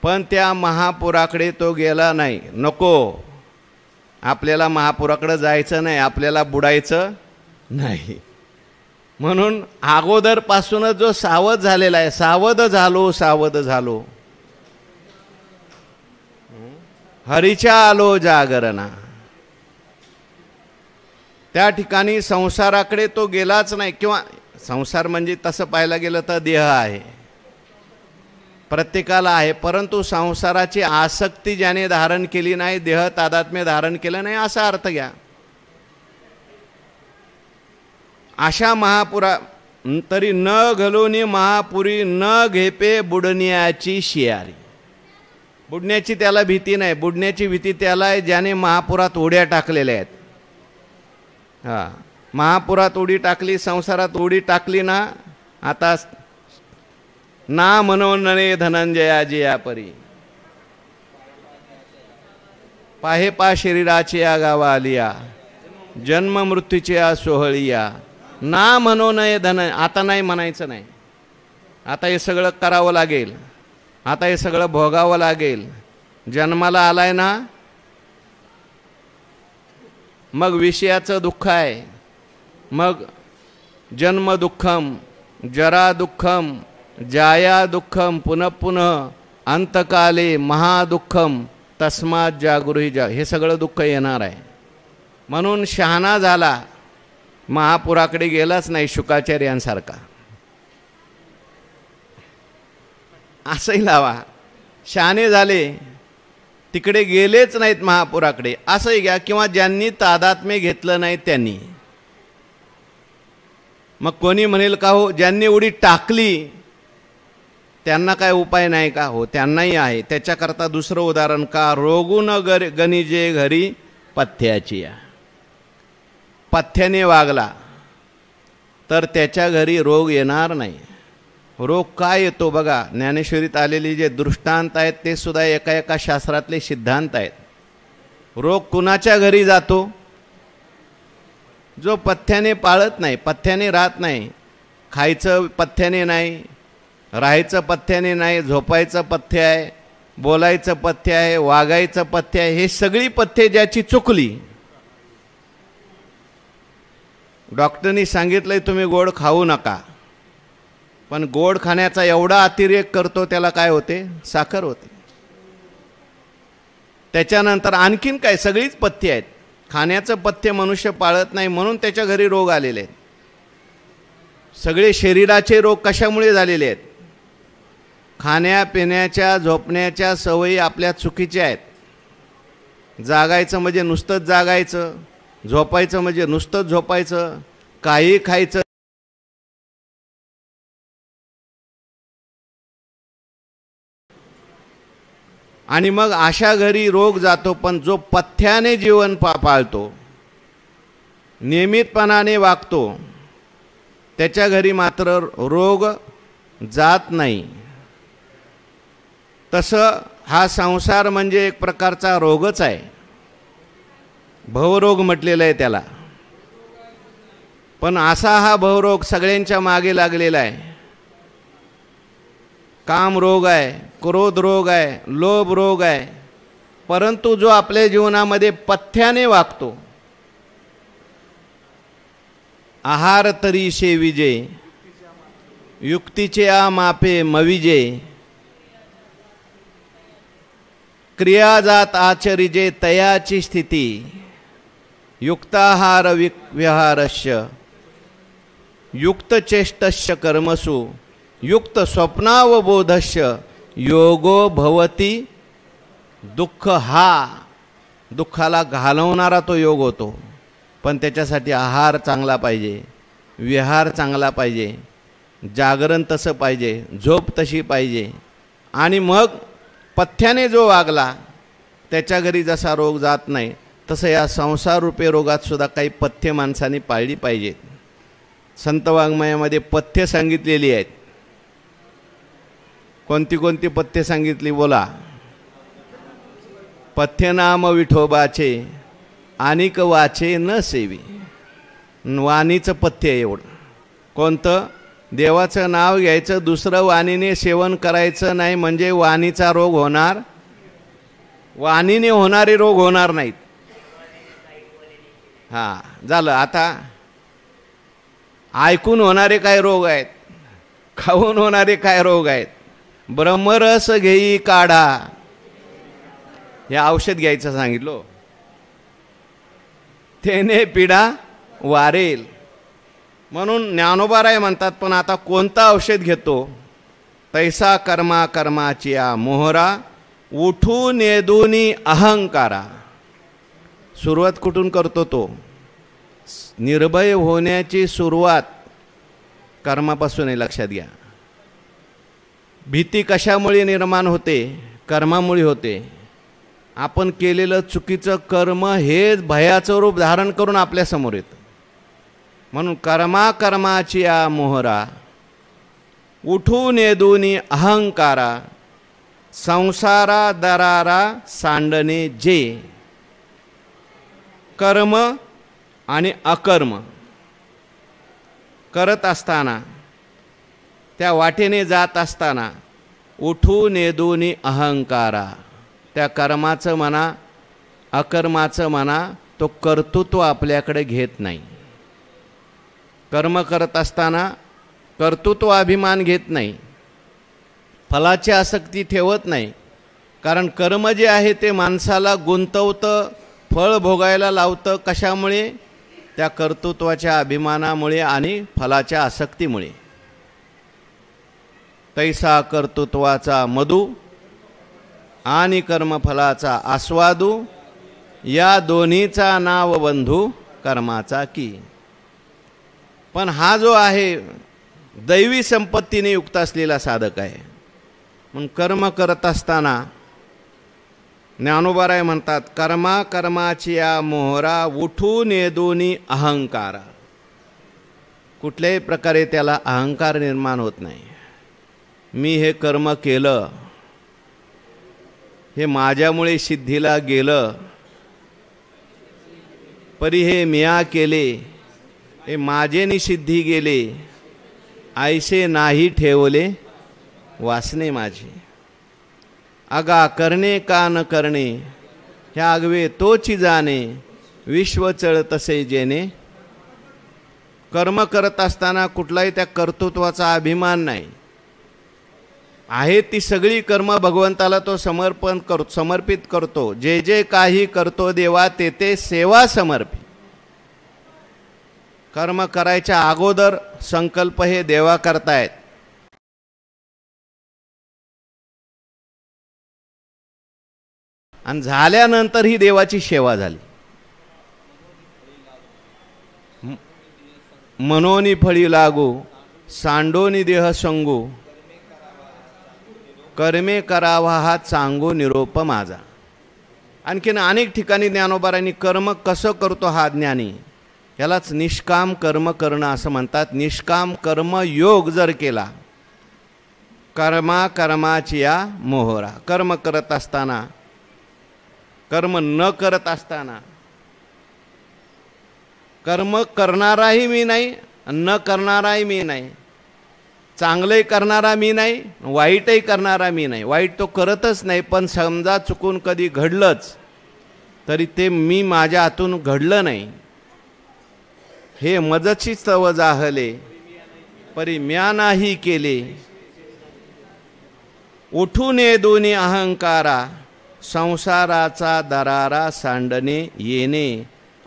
पण त्या महापुराकडे तो गेला नाही. नको, आपल्याला महापुराकडे जायचं नाही, आपल्याला बुडायचं नाही. म्हणून अगोदरपासूनच जो सावध झालेला आहे, सावध झालो सावध झालो, हरीच्या आलो जागरणा. त्या ठिकाणी संसाराकडे तो गेलाच नाही. किंवा संसार म्हणजे तसं पाहायला गेलं तर देह आहे, प्रत्येकाला आहे, परंतु संसाराची आसक्ती ज्याने धारण केली नाही, देह तादात्म्य धारण केलं नाही, असा अर्थ घ्या. अशा महापुरा तरी न घलोनी महापुरी, न घेपे बुडण्याची शियारी. बुडण्याची त्याला भीती नाही, बुडण्याची भीती त्याला आहे ज्याने महापुरात उड्या टाकलेल्या आहेत. हां, महापुरात उडी टाकली, संसारात उडी टाकली ना, आता ना मनोनणे धनंजयाजी या परी, पाहे पा शरीराची या गावा आलिया, जन्म मृत्यूची या सोहळिया. ना मनोनय धन, आता नाही म्हणायचं नाही. आता हे सगळं करावं लागेल, आता हे सगळं भोगावं लागेल. जन्माला आलाय ना, मग विषयाचं दुःख आहे, मग जन्म दुःखम, जरा दुःखम, जाया दुःखम, पुनः पुनः अंतकाले महादुःखम, तस्मात जागृही जा. हे सगळं दुःख येणार आहे. म्हणून शहाणा झाला, महापुराकडे गेलाच नाही शुकाचार्यांसारखा. असंही लावा, शहाणे झाले, तिकडे गेलेच नाहीत महापुराकडे, असंही घ्या. किंवा ज्यांनी तादात्म्य घेतलं नाही त्यांनी. मग कोणी म्हणेल का हो ज्यांनी उडी टाकली त्यांना काय उपाय नाही का? हो, त्यांनाही आहे. त्याच्याकरता दुसरं उदाहरण का, रोगून गणिजे घरी पथ्याची. पथ्याने वागला तर त्याच्या घरी रोग येणार नाही. रोग काय येतो बघा, ज्ञानेश्वरीत आलेले जे दृष्टांत आहेत ते सुद्धा एका एका शास्त्रातले सिद्धांत आहेत. रोग कुणाच्या घरी जातो? जो पथ्याने पाळत नाही, पथ्याने राहत नाही. खायचं पथ्याने नाही, राहायचं पथ्याने नाही, झोपायचं पथ्य आहे, बोलायचं पथ्य आहे, वागायचं पथ्य आहे. हे सगळी पथ्ये ज्याची चुकली, डॉक्टरनी सांगितलंय तुम्ही गोड खाऊ नका, पण गोड खाण्याचा एवढा अतिरेक करतो त्याला काय होते? साखर होते. त्याच्यानंतर आणखीन काय, सगळीच पथ्य आहेत. खाण्याचं पथ्य मनुष्य पाळत नाही म्हणून त्याच्या घरी रोग आलेले आहेत. सगळे शरीराचे रोग कशामुळे झालेले आहेत? खाण्यापिण्याच्या झोपण्याच्या सवयी आपल्या चुकीच्या आहेत. जागायचं म्हणजे नुसतंच जागायचं, झोपायचं म्हणजे नुसतंच झोपायचं, काही खायचं आणि मग अशा घरी रोग जातो. पण जो पथ्याने जीवन पाळतो, नियमितपणाने वागतो, त्याच्या घरी मात्र रोग जात नाही. तसं हा संसार म्हणजे एक प्रकारचा रोगच आहे. भवरोग म्हटलेलं आहे त्याला. पण असा हा भवरोग सगळ्यांच्या मागे लागलेला आहे. काम रोग आहे, क्रोध रोग आहे, लोभ रोग आहे. परंतु जो आपल्या जीवनामध्ये पथ्याने वागतो, आहार तरी सेविजे, युक्तीचे आ मापे मविजे, क्रिया जात आचरिजे तयाची स्थिती, युक्ताहार विहारस्य, युक्तचेष्टस्य कर्मसु, युक्त स्वप्नावबोधस्य योगो भवती. दुःख हा दुःखाला घालवणारा तो योग होतो. पण त्याच्यासाठी आहार चांगला पाहिजे, विहार चांगला पाहिजे, जागरण तसं पाहिजे, झोप तशी पाहिजे. आणि मग पथ्याने जो वागला त्याच्या घरी जसा रोग जात नाही, तसं या संसार रूपी रोगात सुद्धा काही पथ्य माणसाने पाळली पाहिजेत. संत वाङ्मयामध्ये पथ्य सांगितलेली आहेत. कोणती कोणती पथ्य सांगितली बोला? पथ्य नाम विठोबाचे आनिक वाचे न सेवी. वाणीचं पथ्य एवढं. कोणतं? देवाचं नाव घ्यायचं, दुसरं वाणीने सेवन करायचं नाही, म्हणजे वाणीचा रोग होणार, वाणीने होणारे रोग होणार नाहीत. हां, झालं. आता ऐकून होणारे काय रोग आहेत, खाऊन होणारे काय रोग आहेत. ब्रह्मरस घेई काढा, हे औषध घ्यायचं सांगितलं. तेने पिढा वारेल म्हणून ज्ञानोबाराय म्हणतात. पण आता कोणतं औषध घेतो? तैसा कर्मा कर्माची मोहरा उठून येदुनी अहंकारा. सुरुवात कुठून करतो तो? निर्भय होण्याची सुरुवात कर्मापासून आहे, लक्षात घ्या. भीती कशामुळे निर्माण होते? कर्मामुळे होते. आपण केलेलं चुकीचं कर्म हे भयाचं रूप धारण करून आपल्यासमोर येतं. म्हणून कर्मा कर्माची मोहरा उठून येदुनी अहंकारा संसारा दरारा सांडणे जे. कर्म आणि अकर्म करत असताना, त्या वाटेने जात असताना उठून येदुनी अहंकारा, त्या कर्माचं म्हणा अकर्माचं म्हणा, तो कर्तृत्व आपल्याकडे घेत नाही. कर्म करत असताना कर्तृत्व अभिमान घेत नाही, फलाची आसक्ती ठेवत नाही. कारण कर्म जे आहे ते माणसाला गुंतवतं, फळ भोगायला लावतं. कशामुळे? त्या कर्तृत्वाच्या अभिमानामुळे आणि फलाच्या आसक्तीमुळे. तैसा कर्तृत्वाचा मधू आणि कर्मफलाचा आस्वादू, या दोन्हीचा नाव बंधू कर्माचा की. पण हा जो आहे दैवी संपत्तीने युक्त असलेला साधक आहे. म्हणून कर्म करत असताना ज्ञानोबाराय म्हणतात, कर्मा कर्माची या मोहरा उठून येदुनी अहंकारा. कुठल्याही प्रकारे त्याला अहंकार निर्माण होत नाही. मी हे कर्म केलं, हे माझ्यामुळे सिद्धीला गेलं, परी हे मिया केले, हे माझेनी सिद्धी गेले, ऐसे नाही ठेवले वासने माझे. अगा करणे का न करणे, ह्या आगवे तोची जाणे, विश्व चळतसे जेणे. कर्म करत असताना कुठलाही त्या कर्तृत्वाचा अभिमान नाही आहे. ती सगळी कर्म भगवंताला तो समर्पित करतो. जे जे काही करतो देवा ते ते सेवा समर्पित. कर्म करायच्या अगोदर संकल्प हे देवा करतायत, आणि झाल्यानंतर ही देवाची सेवा झाली. मनोनी फळी लागू सांडोनी देह संगू, कर्मे करावा हा चांगू निरोप माझा. आणखीन अनेक ठिकाणी ज्ञानोबारांनी कर्म कसं करतो हा ज्ञानी, यालाच निष्काम कर्म करणं असं म्हणतात. निष्काम कर्म योग जर केला, कर्मा कर्माची या मोहरा. कर्म करत असताना, कर्म न करत असताना, कर्म करणाराही मी नाही, न करणाराही मी नाही, चांगलंही करणारा मी नाही, वाईटही करणारा मी नाही. वाईट तो करतच नाही, पण समजा चुकून कधी घडलंच तरी ते मी माझ्या हातून घडलं नाही. हे मजची स्तव जाहले, परी म्या नाही केले. उठून येदुनी अहंकारा, संसाराचा दरारा सांडणे येणे.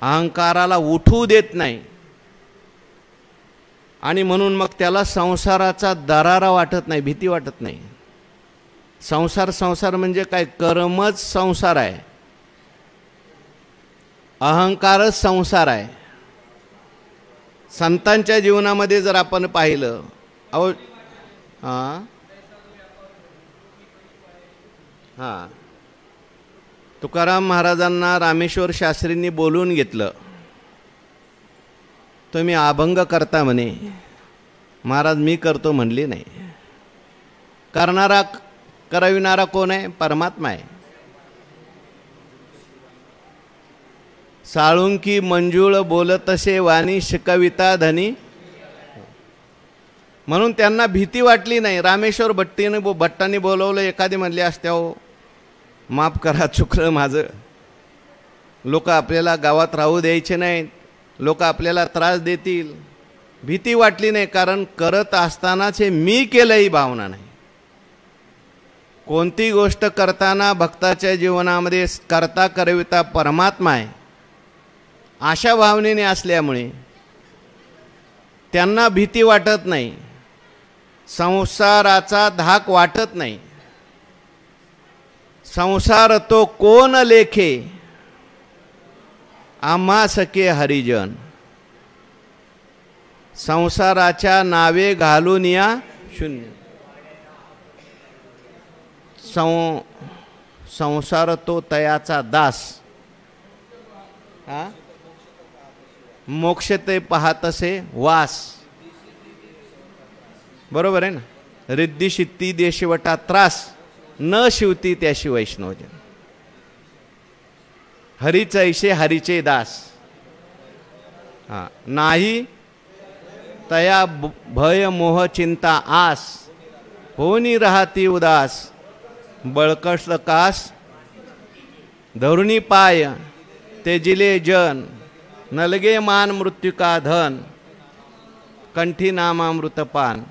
अहंकाराला उठू देत नाही, आणि म्हणून मग त्याला संसाराचा दरारा वाटत नाही, भीती वाटत नाही. संसार म्हणजे काय? कर्मच संसार आहे, अहंकारच संसार आहे. संतांच्या जीवनामध्ये जर आपण पाहिलं, तुकाराम महाराजांना रामेश्वर शास्त्रींनी बोलून घेतलं. तुम्ही अभंग करता म्हणे. महाराज मी करतो म्हणले नाही. करविणारा कोण आहे? परमात्मा आहे. साळुंकी मंजुळ बोलतसे वाणी शिकविता धनी, म्हणून त्यांना भीती वाटली नाही. रामेश्वर भट्टांनी बोलवलं, एखादी म्हणली असते, हो माफ करा चुकलं माझं, लोक आपल्याला गावात राहू द्यायचे नाहीत, लोक आपल्याला त्रास देतील. भीती वाटली नाही, कारण करत असतानाच हे मी केलं ही भावना नाही. कोणती गोष्ट करताना भक्ताच्या जीवनामध्ये करता करविता परमात्मा आहे अशा भावनेने असल्यामुळे त्यांना भीती वाटत नाही, संसाराचा धाक वाटत नाही. संसार तो कोण लेखे आम्हा सखे हरिजन, संसाराच्या नावे घालून या शून्य. संसार तो तयाचा दास, हा मोक्ष ते पाहतसे वास. बरोबर आहे ना. रिद्धी शित्ती देशवटा त्रास, न शिवती त्याशी वैष्णवजन. हरीच ऐशे हरीचे दास, हा नाही तया भय मोह चिंता आस, होनी राहती उदास. बळकट कास धरुणी पाय तेजिले जन, नलगे मान मृत्यू का धन, कंठी नामामृत पान.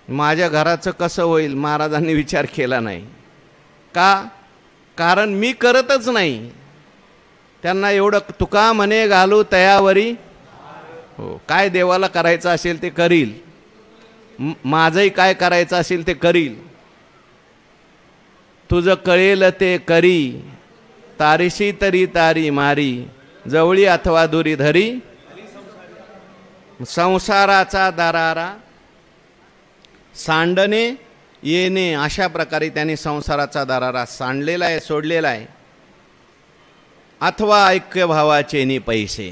माझ्या घराचं कसं होईल महाराजांनी विचार केला नाही का, कारण मी करतच नाही. त्यांना एवढं तुका म्हणे घालू तयावरी, हो काय देवाला करायचं असेल ते करील, माझंही काय करायचं असेल ते करील. तुझं कळेल ते करी, तारीशी तरी तारी मारी, जवळी अथवा दुरी धरी. संसाराचा दरारा सांडणे येणे, अशा प्रकारे त्यांनी संसाराचा दरारा सांडलेला आहे, सोडलेला आहे. अथवा ऐक्य भावाचे नि पैसे.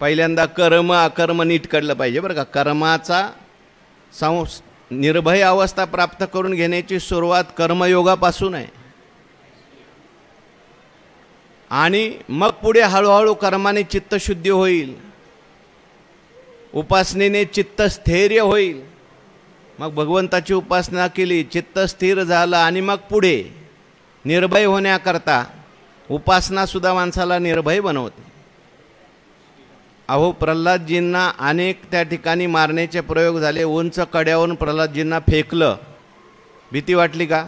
पहिल्यांदा कर्म अकर्म नीट कळलं पाहिजे बरं का. कर्माचा निर्भय अवस्था प्राप्त करून घेण्याची सुरुवात कर्मयोगापासून आहे, आणि मग पुढे हळूहळू कर्माने चित्तशुद्धी होईल, उपासनेने चित्त स्थैर्य होईल. मग भगवंताची उपासना केली, चित्त स्थिर झालं, आणि मग पुढे निर्भय होण्याकरता उपासना सुद्धा माणसाला निर्भय बनवते. अहो प्रल्हादजींना अनेक त्या ठिकाणी मारण्याचे प्रयोग झाले. उंच कड्यावरून प्रल्हादजींना फेकलं, भीती वाटली का?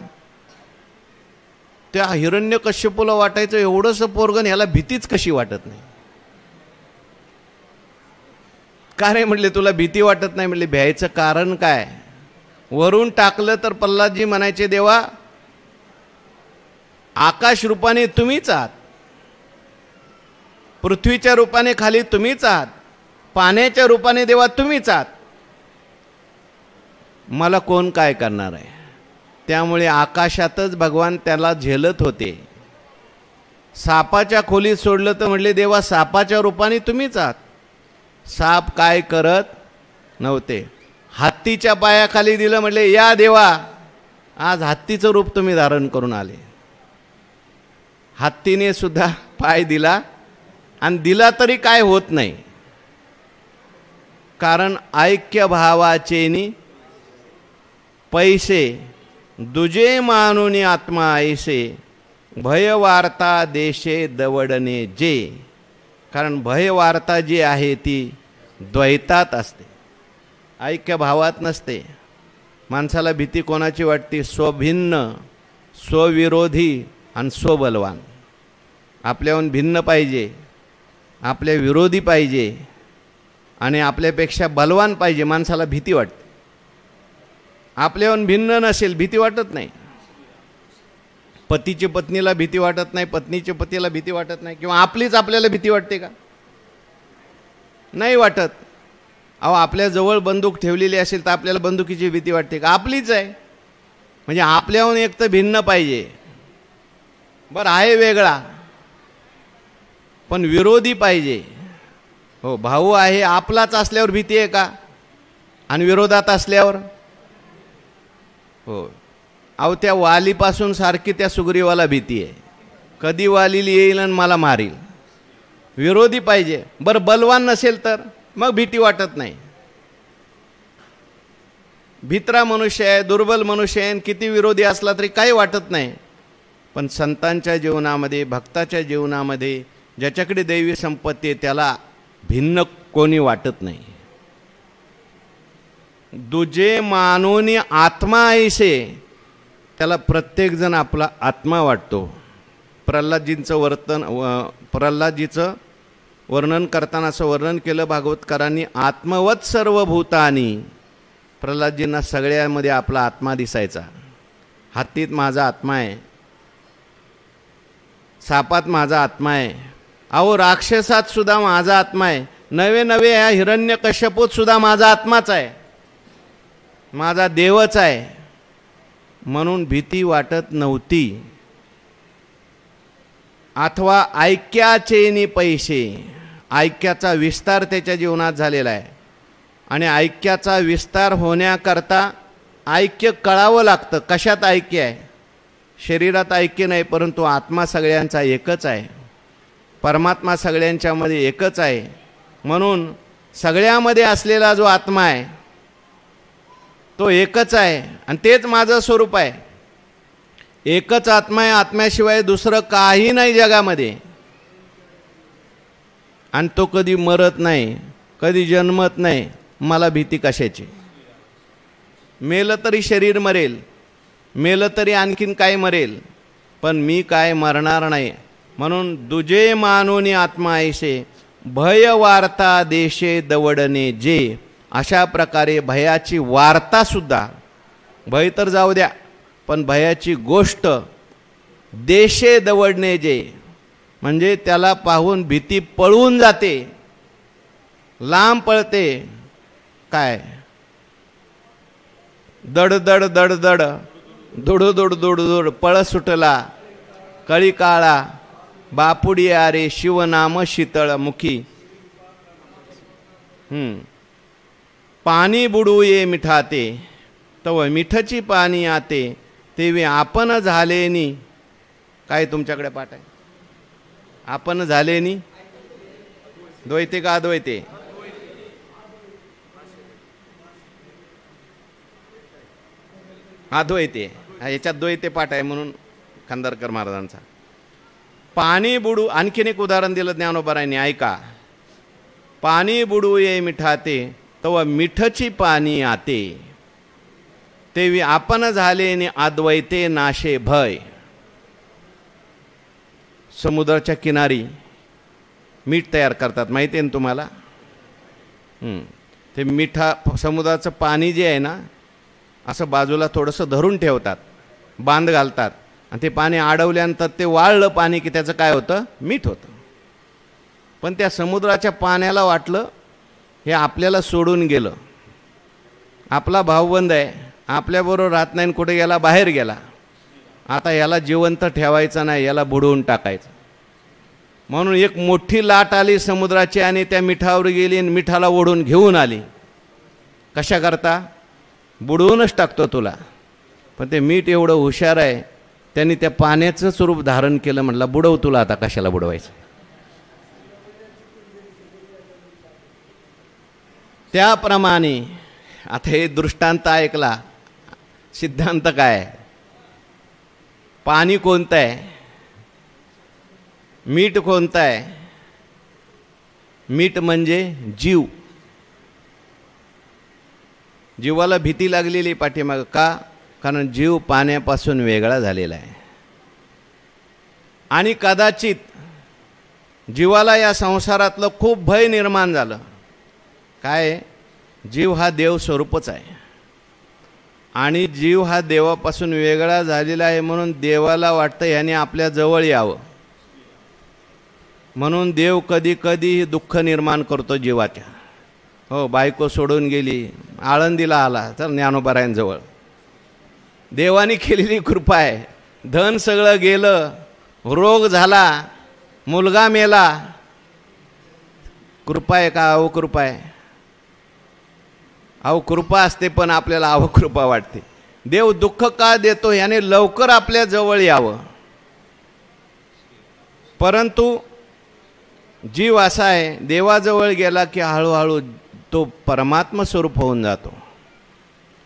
त्या हिरण्यकश्यपूला वाटायचं एवढंसं पोरगण, ह्याला भीतीच कशी वाटत नाही. का रे म्हटले तुला भीती वाटत नाही? म्हटले भ्यायचं कारण काय? वरून टाकलं तर प्रल्हादजी म्हणायचे, देवा आकाश रूपाने तुम्हीच आहात, पृथ्वीच्या रूपाने खाली तुम्हीच आहात, पाण्याच्या रूपाने देवा तुम्हीच आहात, मला कोण काय करणार आहे? त्यामुळे आकाशातच भगवान त्याला झेलत होते. सापाच्या खोलीत सोडलं तर म्हटले देवा सापाच्या रूपाने तुम्हीच आहात, साप काय करत नव्हते. हत्तीच्या पायाखाली दिलं, म्हटले या देवा आज हत्तीचं रूप तुम्ही धारण करून आले. हत्तीने सुद्धा पाय दिला, आणि दिला तरी काय होत नाही, कारण ऐक्य भावाचेनी पैसे दुजे मानुनी आत्मा ऐसे, भय वार्ता देशे दवडणे जे. कारण भय वार्ता जी आहे ती द्वैतात असते, ऐक्य भावात नसते. माणसाला भीती कोणाची वाटते? स्वभिन्न, स्वविरोधी आणि स्वबलवान. आपल्याहून भिन्न पाहिजे, आपल्या विरोधी पाहिजे, आणि आपल्यापेक्षा बलवान पाहिजे, माणसाला भीती वाटते. आपल्याहून भिन्न नसेल भीती वाटत नाही. पतीची पत्नीला भीती वाटत नाही, पत्नीच्या पतीला भीती वाटत नाही, किंवा आपलीच आपल्याला भीती वाटते का? नाही वाटत. अहो आपल्या जवळ बंदूक ठेवलेली असेल तर आपल्याला बंदुकीची भीती वाटते का? आपलीच आहे. म्हणजे आपल्याहून एक तर भिन्न पाहिजे. बरं आहे वेगळा, पण विरोधी पाहिजे. हो भाऊ आहे आपलाच असल्यावर भीती आहे का? आणि विरोधात असल्यावर? हो. अहो त्या वालीपासून सारखी त्या सुग्रीवाला भीती आहे, कधी वालीला येईल आणि मला मारील. विरोधी पाहिजे. बरं बलवान नसेल तर मग भीती वाटत नाही. भित्रा मनुष्य आहे, दुर्बल मनुष्य आहे, किती विरोधी असला तरी काही वाटत नाही. पण संतांच्या जीवनामध्ये, भक्ताच्या जीवनामध्ये ज्याच्याकडे दैवी संपत्ती आहे त्याला भिन्न कोणी वाटत नाही. दुजे मानोनी आत्मा ऐसे, त्याला प्रत्येकजण आपला आत्मा वाटतो. प्रल्हादजीचं वर्णन करताना असं वर्णन केलं भागवतकारांनी, आत्मवत सर्व भूतानी. प्रल्हादजींना सगळ्यामध्ये आपला आत्मा दिसायचा. हत्तीत माझा आत्मा आहे, सापात माझा आत्मा आहे, अहो राक्षसात सुद्धा माझा आत्मा आहे, नवे नवे ह्या हिरण्यकश्यपूत सुद्धा माझा आत्माच आहे, माझा देवच आहे. म्हणून भीती वाटत नव्हती. अथवा ऐक्याचेनी पैसे, ऐक्याचा विस्तार त्याच्या जीवनात झालेला आहे. आणि ऐक्याचा विस्तार होण्याकरता ऐक्य कळावं लागतं. कशात ऐक्य आहे? शरीरात ऐक्य नाही, परंतु आत्मा सगळ्यांचा एकच आहे, परमात्मा सगळ्यांच्यामध्ये एकच आहे. म्हणून सगळ्यामध्ये असलेला जो आत्मा आहे तो एकच आहे आणि तेच माझं स्वरूप आहे. एकच आत्मा आहे, आत्म्याशिवाय दुसरं काही नाही जगामध्ये. आणि तो कधी मरत नाही, कधी जन्मत नाही. मला भीती कशाची? मेलं तरी शरीर मरेल, मेलं तरी आणखीन काय मरेल, पण मी काय मरणार नाही. म्हणून दुजे मानोनी आत्मा ऐसे, भय वार्ता देशे दवडणे जे. अशा प्रकारे भयाची वार्तासुद्धा, भय तर जाऊ द्या, पण भयाची गोष्ट देशे दवडणे जे, म्हणजे त्याला पाहून भीती पळून जाते, लांब पळते. काय दड दड दड दड दुड दुड दुड दुड पळ सुटला कळी काळा बापुडी आरे शिवनाम शीतळ मुखी. पाणी बुडू मिठाते तव मिठची पाणी आते तेवे आपण झालेनी. काय तुमच्याकडे पाठ आहे? आपण झालेनी द्वैते का अद्वैते? अद्वैते. याच्यात द्वैते पाठ आहे म्हणून खांदारकर महाराजांचा. पाणी बुडू, आणखीन एक उदाहरण दिलं ज्ञानोबारायांनी, ऐका. पाणी बुडू मिठाते तव मिठची पाणी आते तेवी आपण झाले नि अद्वैते नाशे भय. समुद्राच्या किनारी मीठ तयार करतात, माहिती आहे ना तुम्हाला? ते मिठा समुद्राचं पाणी जे आहे ना, असं बाजूला थोडंसं धरून ठेवतात, बांध घालतात, आणि ते पाणी अडवल्यानंतर ते वाळलं पाणी की त्याचं काय होतं? मीठ होतं. पण त्या समुद्राच्या पाण्याला वाटलं हे आपल्याला सोडून गेलं, आपला भाऊबंद आहे, आपल्याबरोबर राहत नाही, कुठे गेला? बाहेर गेला. आता याला जिवंत ठेवायचं नाही, याला बुडवून टाकायचं. म्हणून एक मोठी लाट आली समुद्राची आणि त्या मिठावर गेली आणि मिठाला ओढून घेऊन आली. कशा करता? बुडवूनच टाकतो तुला. पण ते मीठ एवढं हुशार आहे, त्यांनी त्या पाण्याचं स्वरूप धारण केलं. म्हटलं बुडव तुला, आता कशाला बुडवायचं? त्याप्रमाणे आता हे दृष्टांत ऐकला, सिद्धांत काय? पाणी कोणतं आहे? मीठ कोणतं आहे? मीठ म्हणजे जीव. जीवाला भीती लागलेली पाठीमागं. का? कारण जीव पाण्यापासून वेगळा झालेला आहे. आणि कदाचित जीवाला या संसारातलं खूप भय निर्माण झालं. काय? जीव हा देव स्वरूपच आहे आणि जीव हा देवापासून वेगळा झालेला आहे. म्हणून देवाला वाटतं ह्याने आपल्या जवळ यावं, म्हणून देव कधी कधी दुःख निर्माण करतो जीवाच्या. हो, बायको सोडून गेली, आळंदीला आला, तर ज्ञानोबारायांजवळ. देवाने केलेली कृपा आहे. धन सगळं गेलं, रोग झाला, मुलगा मेला, कृपा आहे का अवकृपा आहे? अवकृपा असते, पण आपल्याला अवकृपा वाटते. देव दुःख का देतो? याने लवकर आपल्या जवळ यावं. परंतु जीव असा आहे, देवाजवळ गेला की हळूहळू तो परमात्मा स्वरूप होऊन जातो.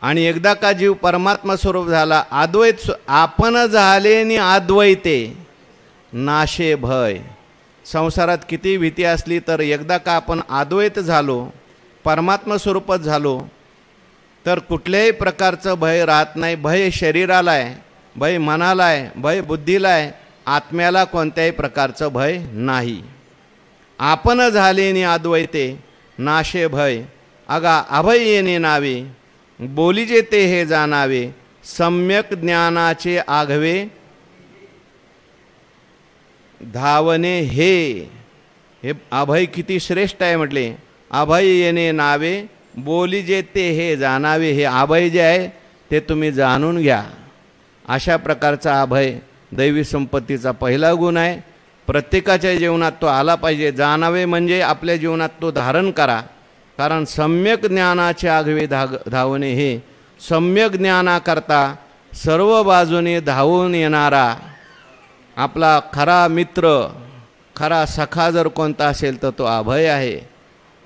आणि एकदा का जीव परमात्मा स्वरूप झाला, अद्वैत आपण झाले नि अद्वैते नाशे भय. संसारात किती भीती असली तर एकदा का आपण अद्वैत झालो, परमात्मा स्वरूपच झालो, तर कुठल्याही प्रकारचं भय राहत नाही. भय शरीराला आहे, भय मनाला आहे, भय बुद्धीला आहे, आत्म्याला कोणत्याही प्रकारचं भय नाही. आपण झाले नि अद्वैते नाशे भय. अगा अभय येणे नावे, बोलीजे ते हे जाणावे, सम्यक ज्ञानाचे आघवे धावणे हे. हे अभय किती श्रेष्ठ आहे म्हटले. अभय येणे नावे, बोलीजे ते हे जाणावे. हे अभय जे आहे ते तुम्ही जाणून घ्या. अशा प्रकारचा अभय दैवी संपत्तीचा पहिला गुण आहे. प्रत्येकाच्या जीवनात तो आला पाहिजे. जाणावे म्हणजे आपल्या जीवनात तो धारण करा. कारण सम्यक ज्ञानाचे आघवे धावणे हे. सम्यक ज्ञानाकरता सर्व बाजूने धावून येणारा आपला खरा मित्र, खरा सखा जर कोणता असेल तर तो अभय आहे.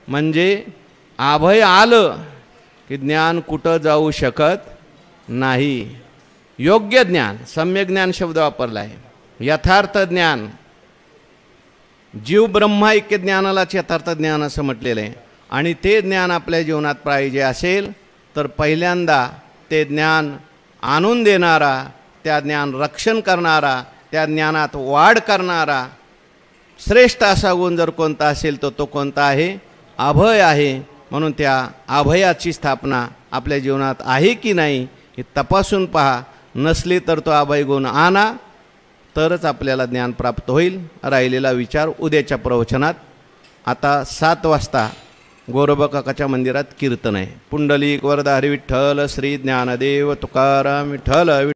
म्हणजे अभय आलं की ज्ञान कुठं जाऊ शकत नाही. योग्य ज्ञान, सम्यक ज्ञान शब्द वापरला आहे. यथार्थ ज्ञान, जीव ब्रह्माऐक्य ज्ञानालाच यथार्थ ज्ञान असं म्हटलेलं आहे. आणि ते ज्ञान आपल्या जीवनात पाहिजे असेल तर पहिल्यांदा ते ज्ञान आणून देणारा, त्या ज्ञान रक्षण करणारा, त्या ज्ञानात वाढ करणारा श्रेष्ठ असा गुण जर कोणता असेल तर तो कोणता आहे? अभय आहे. म्हणून त्या अभयाची स्थापना आपल्या जीवनात आहे की नाही हे तपासून पहा. नसली तर तो अभय गुण आणा, तरच आपल्याला ज्ञान प्राप्त होईल. राहिलेला विचार उद्याच्या प्रवचनात. आता 7 वाजता गोरोबा काकाच्या मंदिरात कीर्तन आहे. पुंडलिक वरदा हरी विठ्ठल, श्री ज्ञानदेव तुकाराम विठ्ठल.